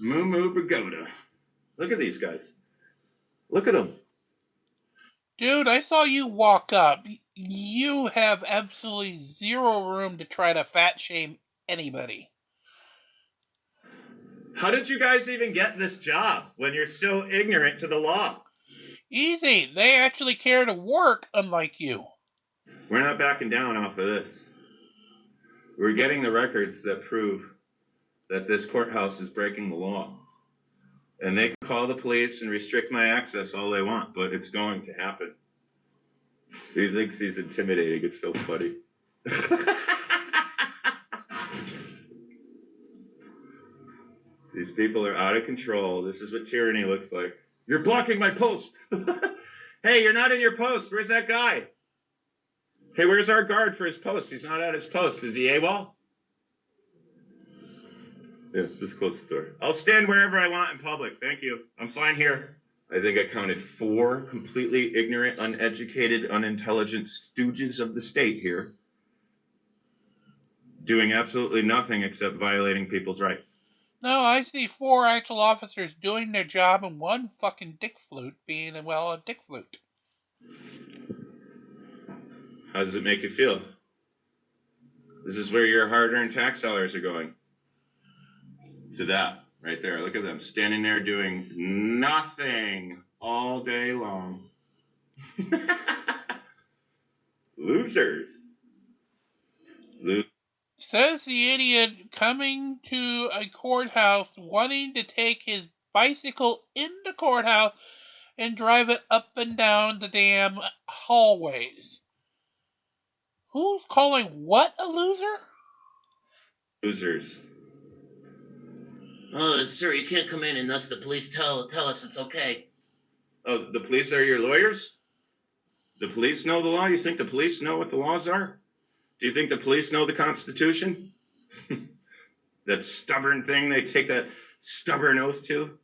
S6: Moo Moo Pagoda. Look at these guys. Look at them.
S1: Dude, I saw you walk up. You have absolutely zero room to try to fat shame anybody.
S6: How did you guys even get this job when you're so ignorant to the law?
S1: Easy. They actually care to work, unlike you.
S6: We're not backing down off of this. We're getting the records that prove that this courthouse is breaking the law. And they can call the police and restrict my access all they want, but it's going to happen. He thinks he's intimidating. It's so funny. These people are out of control. This is what tyranny looks like. You're blocking my post. Hey, you're not in your post. Where's that guy? Hey, where's our guard for his post? He's not at his post. Is he AWOL? Yeah, just close the door. I'll stand wherever I want in public. Thank you. I'm fine here. I think I counted 4 completely ignorant, uneducated, unintelligent stooges of the state here doing absolutely nothing except violating people's rights.
S1: No, I see 4 actual officers doing their job and 1 fucking dick flute being, well, a dick flute.
S6: How does it make you feel? This is where your hard-earned tax dollars are going. To that, right there. Look at them, standing there doing nothing all day long. Losers.
S1: Says the idiot coming to a courthouse wanting to take his bicycle in the courthouse and drive it up and down the damn hallways. Who's calling what a loser?
S6: Losers.
S7: Oh, sir, you can't come in unless the police tell us it's okay.
S6: Oh, the police are your lawyers? The police know the law? You think the police know what the laws are? Do you think the police know the Constitution? That stubborn thing they take that stubborn oath to?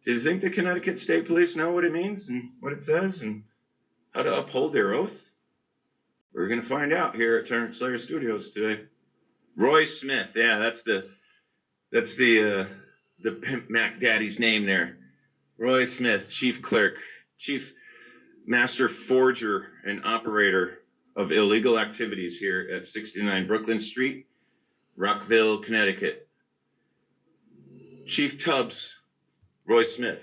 S6: Do you think the Connecticut State Police know what it means and what it says and how to uphold their oath? We're going to find out here at Terrence Slayer Studios today. Roy Smith, yeah, that's the Pimp Mac Daddy's name there. Roy Smith, Chief Clerk, Chief Master Forger and Operator of illegal activities here at 69 Brooklyn Street, Rockville, Connecticut. Chief Tubbs, Roy Smith.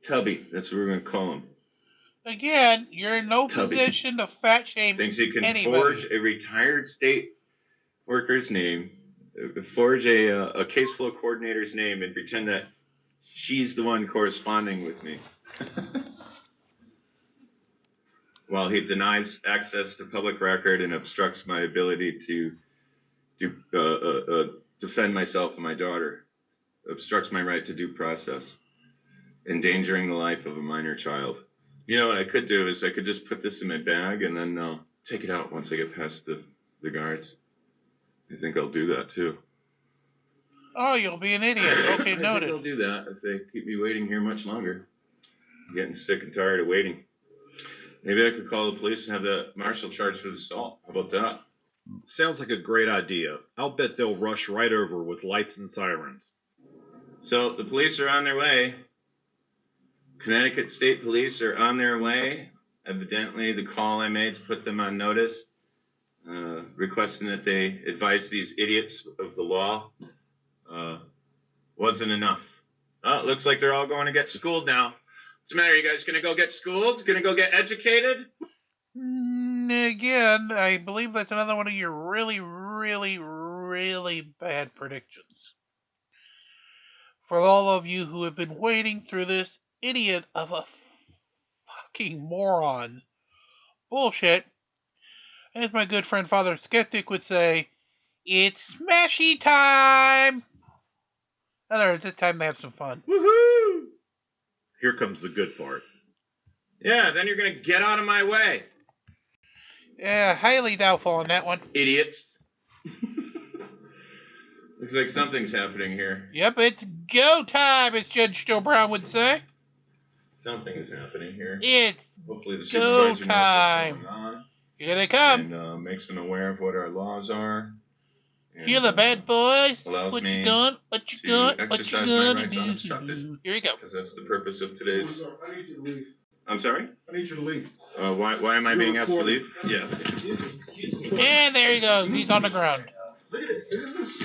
S6: Tubby, that's what we're going to call him.
S1: Again, you're in no
S6: Tubby.
S1: position to fat shame
S6: Thinks he can
S1: anybody.
S6: forge a retired state worker's name, forge a case flow coordinator's name, and pretend that She's the one corresponding with me. While he denies access to public record and obstructs my ability to defend myself and my daughter, obstructs my right to due process, endangering the life of a minor child. You know what I could do is I could just put this in my bag and then take it out once I get past the guards. I think I'll do that too.
S1: Oh, you'll be an idiot. Okay,
S6: I
S1: noted.
S6: think I'll do that if they keep me waiting here much longer. I'm getting sick and tired of waiting. Maybe I could call the police and have the marshal charged for the assault. How about that?
S4: Sounds like a great idea. I'll bet they'll rush right over with lights and sirens.
S6: So the police are on their way. Connecticut State Police are on their way. Evidently, the call I made to put them on notice, requesting that they advise these idiots of the law, wasn't enough. Oh, it looks like they're all going to get schooled now. What's the matter? You guys gonna go get schooled? Gonna go get educated?
S1: Again, I believe that's another one of your really, really, really bad predictions. For all of you who have been waiting through this idiot of a fucking moron bullshit, as my good friend Father Skeptic would say, it's smashy time! In other words, this time they have some fun.
S6: Woohoo!
S4: Here comes the good part.
S6: Yeah, then you're gonna get out of my way.
S1: Yeah, highly doubtful on that one.
S6: Idiots. Looks like something's happening here.
S1: Yep, it's go time, as Judge Joe Brown would say.
S6: Something is happening here.
S1: It's
S6: Hopefully the
S1: go
S6: supervisor knows
S1: time.
S6: what's going on
S1: Here they come.
S6: and makes them aware of what our laws are. And,
S1: Here the bad boys.
S6: allows
S1: What
S6: me
S1: you doing? What you
S6: to
S1: doing? What you
S6: exercise my
S1: gonna
S6: rights
S1: do?
S6: unobstructed.
S1: Here you go.
S6: Because that's the purpose of today's...
S2: I need you to leave.
S6: I'm sorry?
S2: I need you to leave.
S6: Why am I being asked to leave? Yeah.
S5: Excuse me.
S1: And there he goes. He's on the ground.
S2: Look at this. Look at this.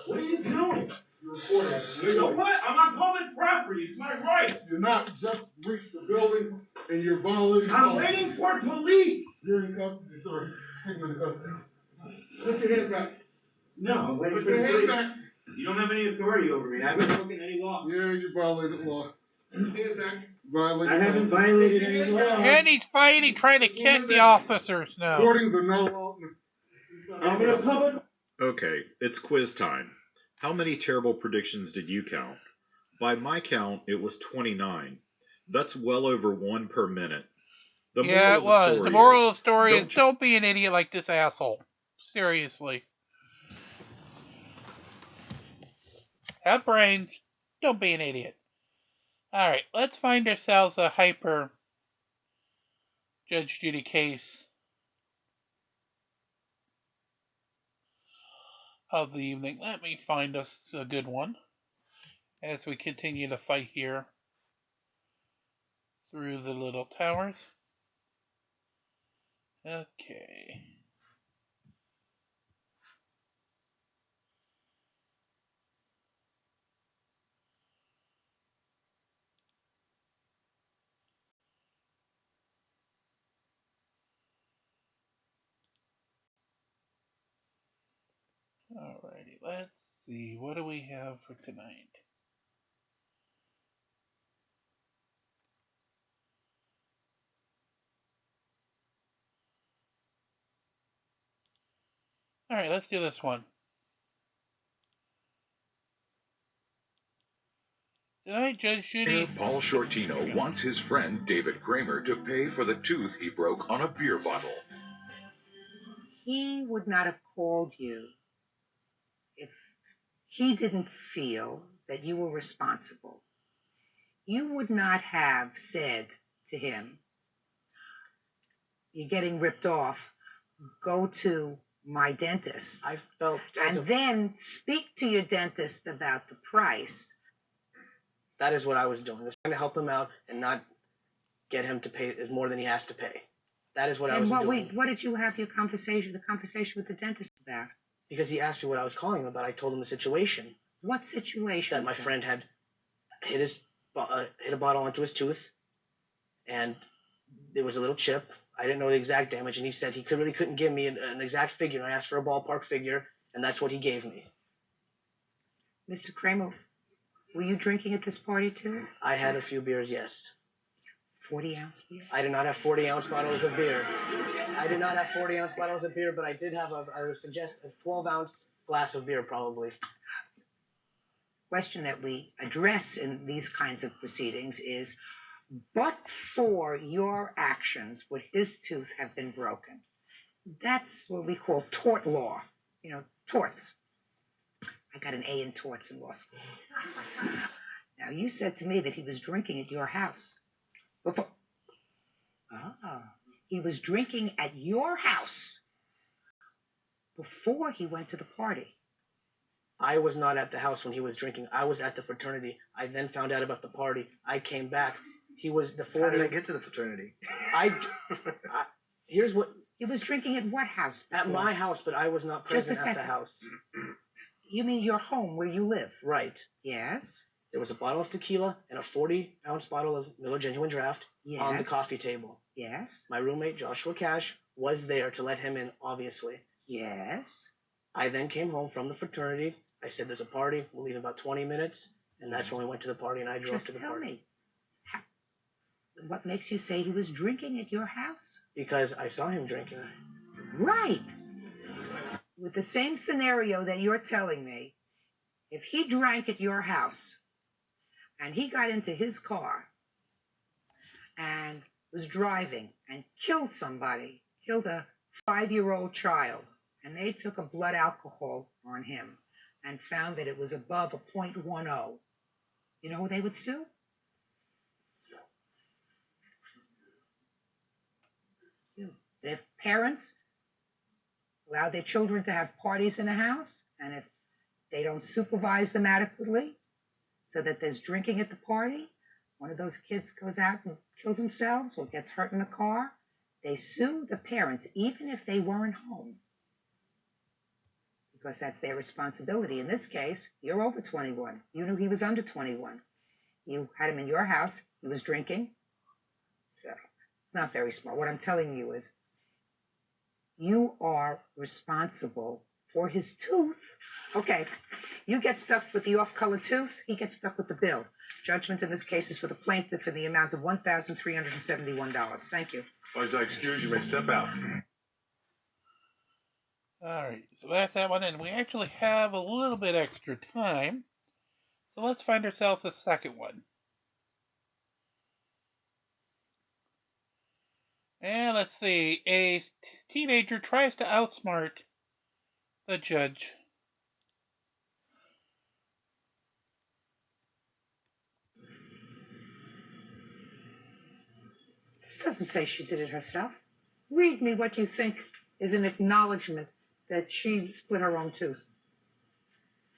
S2: What are you doing? You're recording.
S6: So what? I'm on public property. It's my right.
S2: You're not just reached the building and you're violating.
S6: I'm waiting for police.
S2: You're in custody, sir. Take him into custody.
S5: Put your hands back.
S6: No, I'm waiting
S5: Put
S6: for the
S5: your hands
S6: police.
S5: back.
S6: You don't have any authority over me. I haven't broken any laws.
S2: Yeah, you violated law.
S5: Hands back.
S2: Violated
S6: I haven't
S2: law.
S6: violated any laws.
S1: And he's fighting, trying to kick the officers now.
S2: According to no law.
S6: I'm in a public...
S4: Okay, it's quiz time. How many terrible predictions did you count? By my count, it was 29. That's well over one per minute. The
S1: Yeah, it
S4: moral of
S1: was.
S4: story
S1: The moral of the story is
S4: don't
S1: don't be an idiot like this asshole. Seriously. Have brains. Don't be an idiot. Alright, let's find ourselves a hyper Judge Judy case of the evening. Let me find us a good one as we continue the fight here through the little towers. Okay. Alrighty, let's see. What do we have for tonight? Alright, let's do this one. Tonight, Judge Judy.
S8: Paul Shortino wants his friend David Kramer to pay for the tooth he broke on a beer bottle.
S9: He would not have called you if he didn't feel that you were responsible. You would not have said to him, "You're getting ripped off. Go to my dentist."
S5: I felt
S9: and then speak to your dentist about the price.
S5: that is what I was doing. I was trying to help him out and not get him to pay more than he has to pay. That is what I was doing.
S9: What did you have the conversation with the dentist about?
S5: Because he asked me what I was calling him about. I told him the situation.
S9: What situation?
S5: That my friend had hit a bottle onto his tooth, and there was a little chip. I didn't know the exact damage, and he said he really couldn't give me an exact figure. I asked for a ballpark figure,
S10: and that's what he gave me.
S9: Mr. Kramer, were you drinking at this party too?
S10: I had a few beers, yes.
S9: 40-ounce beer?
S10: I did not have 40-ounce bottles of beer. But I did have I would suggest a 12-ounce glass of beer, probably.
S9: Question that we address in these kinds of proceedings is, but for your actions, would his tooth have been broken? That's what we call tort law. You know, torts. I got an A in torts in law school. Now, you said to me that he was drinking at your house. He was drinking at your house before he went to the party.
S10: I was not at the house when he was drinking. I was at the fraternity. I then found out about the party. I came back. He was the 40.
S11: How did I get to the fraternity?
S10: Here's what.
S9: He was drinking at what house?
S10: At my house, but I was not present at the house.
S9: You mean your home where you live?
S10: Right.
S9: Yes.
S10: There was a bottle of tequila and a 40-ounce bottle of Miller Genuine Draft on the coffee table.
S9: Yes.
S10: My roommate, Joshua Cash, was there to let him in, obviously.
S9: Yes.
S10: I then came home from the fraternity. I said, there's a party. We'll leave in about 20 minutes. And that's when we went to the party, and I drove to the party.
S9: Just tell me, what makes you say he was drinking at your house?
S10: Because I saw him drinking.
S9: Right. With the same scenario that you're telling me, if he drank at your house and he got into his car and was driving and killed somebody, killed a 5-year-old child, and they took a blood alcohol on him and found that it was above a 0.10, you know who they would sue? You. If parents allow their children to have parties in a house, and if they don't supervise them adequately so that there's drinking at the party, one of those kids goes out and kills themselves or gets hurt in a car, they sue the parents even if they weren't home, because that's their responsibility. In this case, you're over 21. You knew he was under 21. You had him in your house. He was drinking. So it's not very smart. What I'm telling you is you are responsible for his tooth. Okay, you get stuck with the off-color tooth. He gets stuck with the bill. Judgment in this case is for the plaintiff in the amount of $1,371. Thank you.
S12: As I excuse you, may step out.
S1: Alright, so that's that one, and we actually have a little bit extra time. So let's find ourselves a second one. And let's see, a teenager tries to outsmart the judge.
S9: This doesn't say she did it herself. Read me what you think is an acknowledgement that she split her own tooth.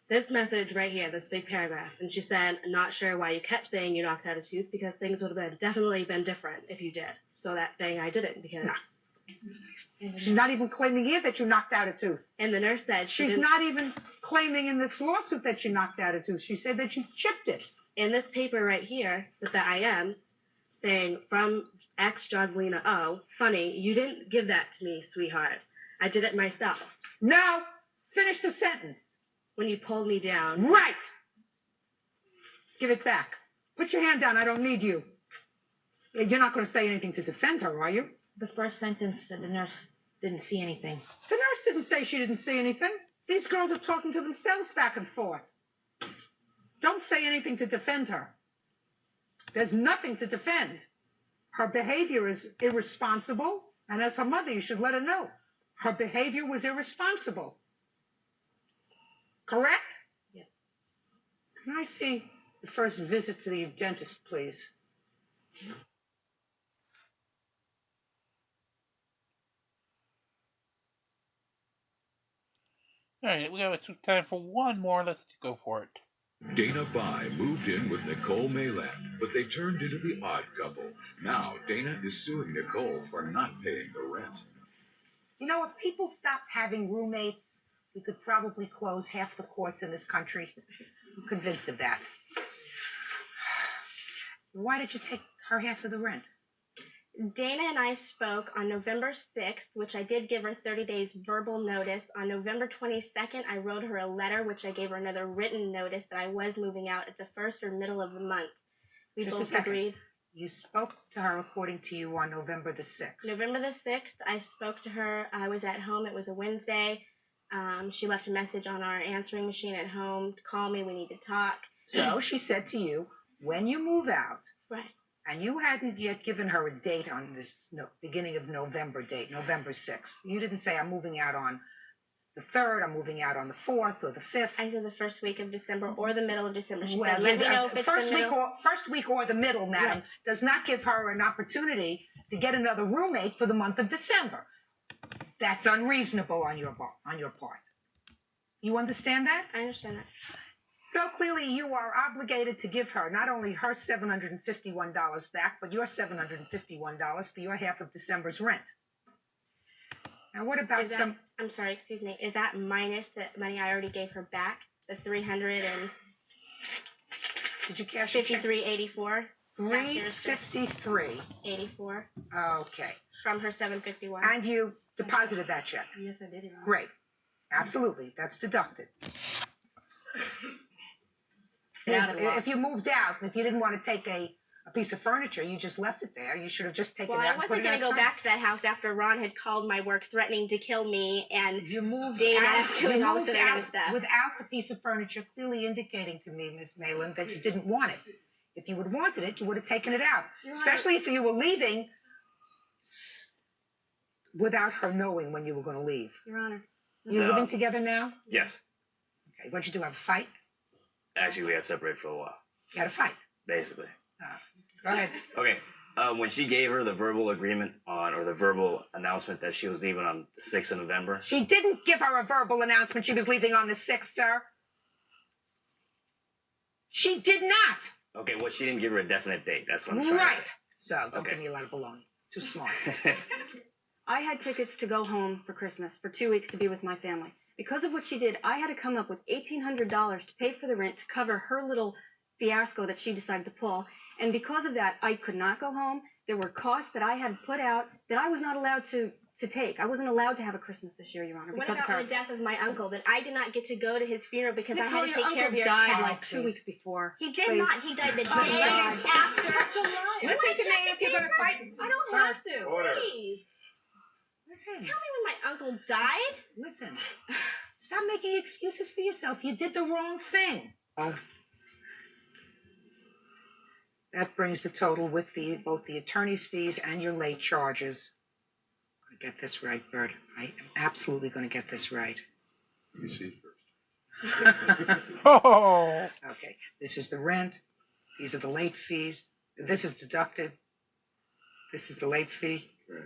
S13: This message right here, this big paragraph, and she said, I'm not sure why you kept saying you knocked out a tooth, because things would have definitely been different if you did. So that's saying I didn't, because...
S9: No. She's not even claiming here that you knocked out a tooth.
S13: And the nurse said
S9: she's not even claiming in this lawsuit that you knocked out a tooth. She said that you chipped it.
S13: In this paper right here, with the IMs, saying, from X Joslina O, funny, you didn't give that to me, sweetheart. I did it myself.
S9: Now, finish the sentence.
S13: When you pulled me down.
S9: Right! Give it back. Put your hand down. I don't need you. You're not going to say anything to defend her, are you?
S14: The first sentence said the nurse didn't see anything.
S9: The nurse didn't say she didn't see anything. These girls are talking to themselves back and forth. Don't say anything to defend her. There's nothing to defend. Her behavior is irresponsible, and as her mother, you should let her know. Her behavior was irresponsible. Correct?
S13: Yes.
S9: Can I see the first visit to the dentist, please?
S1: Alright, we have time for one more. Let's go for it.
S8: Dana Bai moved in with Nicole Mayland, but they turned into the odd couple. Now Dana is suing Nicole for not paying the rent.
S9: You know, if people stopped having roommates, we could probably close half the courts in this country. I'm convinced of that. Why did you take her half of the rent?
S13: Dana and I spoke on November 6th, which I did give her 30 days verbal notice. On November 22nd, I wrote her a letter, which I gave her another written notice that I was moving out at the first or middle of the month. We
S9: Just a
S13: both
S9: second.
S13: agreed.
S9: You spoke to her, according to you, on November the 6th.
S13: November the 6th, I spoke to her. I was at home. It was a Wednesday. She left a message on our answering machine at home. Call me. We need to talk.
S9: So she said to you, when you move out,
S13: Right.
S9: and you hadn't yet given her a date on this beginning of November date, November 6th. You didn't say, I'm moving out on the 3rd, I'm moving out on the 4th or the 5th.
S13: I said the first week of December or the middle of December. She
S9: Well,
S13: said, let me know if it's
S9: first
S13: the middle.
S9: first week or the middle, madam,
S13: Right.
S9: does not give her an opportunity to get another roommate for the month of December. That's unreasonable on your part. You understand that?
S13: I understand that.
S9: So clearly you are obligated to give her not only her $751 back, but your $751 for your half of December's rent. Now what about
S13: I'm sorry, excuse me. Is that minus the money I already gave her back? The $300 and
S9: did you cash your check?
S13: $53.84?
S9: $353.
S13: 84
S9: Okay.
S13: from her $751.
S9: And you deposited that check.
S13: Yes, I did. Your Honor.
S9: Great. Absolutely. That's deducted. If you moved out, if you didn't want to take a piece of furniture, you just left it there. You should have just taken it out and put it
S13: I wasn't going to go
S9: outside.
S13: back to that house after Ron had called my work threatening to kill me and
S9: You moved
S13: Dana
S9: out,
S13: doing
S9: you
S13: all
S9: moved
S13: this other kind
S9: out
S13: of stuff.
S9: without the piece of furniture, clearly indicating to me, Miss Malin, that you didn't want it. If you would wanted it, you would have taken it out.
S13: Your
S9: Especially if you were leaving without her knowing when you were going to leave.
S13: Your Honor.
S9: You're living together now?
S11: Yes.
S9: Okay. What'd you do? Have a fight?
S11: Actually, we got separated for a while.
S9: You had a fight.
S11: Basically.
S9: Go ahead.
S11: Okay. When she gave her the verbal agreement or the verbal announcement that she was leaving on the 6th of November.
S9: She didn't give her a verbal announcement she was leaving on the 6th, sir. She did not.
S11: Okay, well, she didn't give her a definite date. That's what I'm trying
S9: Right.
S11: to say.
S9: So, don't give me a lot of baloney. Too smart.
S15: I had tickets to go home for Christmas for 2 weeks to be with my family. Because of what she did, I had to come up with $1,800 to pay for the rent to cover her little fiasco that she decided to pull. And because of that, I could not go home. There were costs that I had put out that I was not allowed to take. I wasn't allowed to have a Christmas this year, Your Honor.
S13: What
S15: because
S13: about
S15: of her.
S13: the death of my uncle? That I did not get to go to his funeral because I had to
S15: Nicole,
S13: take care of your
S15: died
S13: cat.
S15: like 2 weeks before.
S13: He did
S15: Please.
S13: not. He died the day
S15: God.
S13: after.
S15: Such a liar.
S9: Listen to me if you're going to fight.
S15: I don't have to.
S11: Order.
S13: Please.
S9: Listen.
S13: Tell me when my uncle died.
S9: Listen. Stop making excuses for yourself. You did the wrong thing. That brings the total with both the attorney's fees and your late charges. I'm going to get this right, Bert. I am absolutely going to get this right.
S12: You see first.
S1: Oh,
S9: Okay. This is the rent. These are the late fees. This is deducted. This is the late fee.
S12: Right.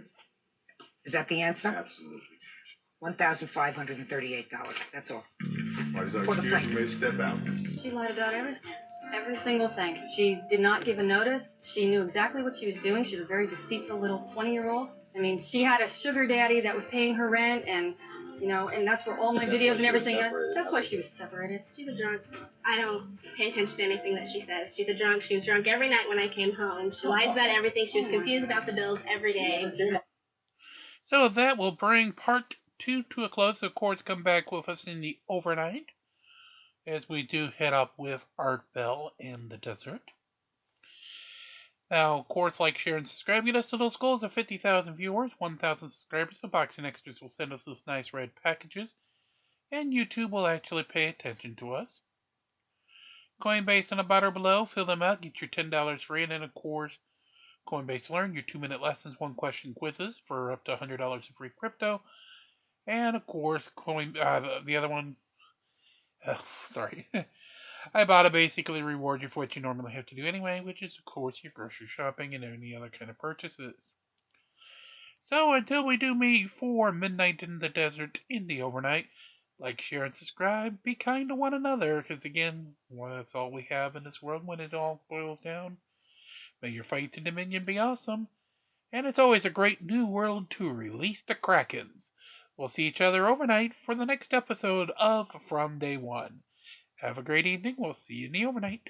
S9: Is that the answer?
S12: Absolutely.
S9: $1,538. That's all.
S12: Why does our
S9: For the
S12: excuse
S9: plate.
S12: may step out?
S15: She lied about everything. Every single thing. She did not give a notice. She knew exactly what she was doing. She's a very deceitful little 20-year-old. I mean, she had a sugar daddy that was paying her rent, and, you know, and that's where all my videos and everything are. That's why she was separated.
S13: She's a drunk. I don't pay attention to anything that she says. She's a drunk. She was drunk every night when I came home. She lies about everything. She was confused about the bills every day.
S1: so that will bring part 2 to a close. Of course, come back with us in the overnight as we do head up with Art Bell in the desert. Now, of course, like, share, and subscribe. Get us to those goals of 50,000 viewers, 1,000 subscribers. The Boxing Extras will send us those nice red packages, and YouTube will actually pay attention to us. CoinBase and Ibotta below. Fill them out. Get your $10 free, and then, of course, CoinBase Learn, your 2-minute lessons, 1-question quizzes for up to $100 of free crypto. And, of course, the other one, sorry. Ibotta basically rewards you for what you normally have to do anyway, which is, of course, your grocery shopping and any other kind of purchases. So, until we do meet for Midnight in the Desert in the overnight, like, share, and subscribe. Be kind to one another, because, again, well, that's all we have in this world when it all boils down. May your fight to Dominion be awesome. And it's always a great new world to release the Krakens. We'll see each other overnight for the next episode of From Day One. Have a great evening. We'll see you in the overnight.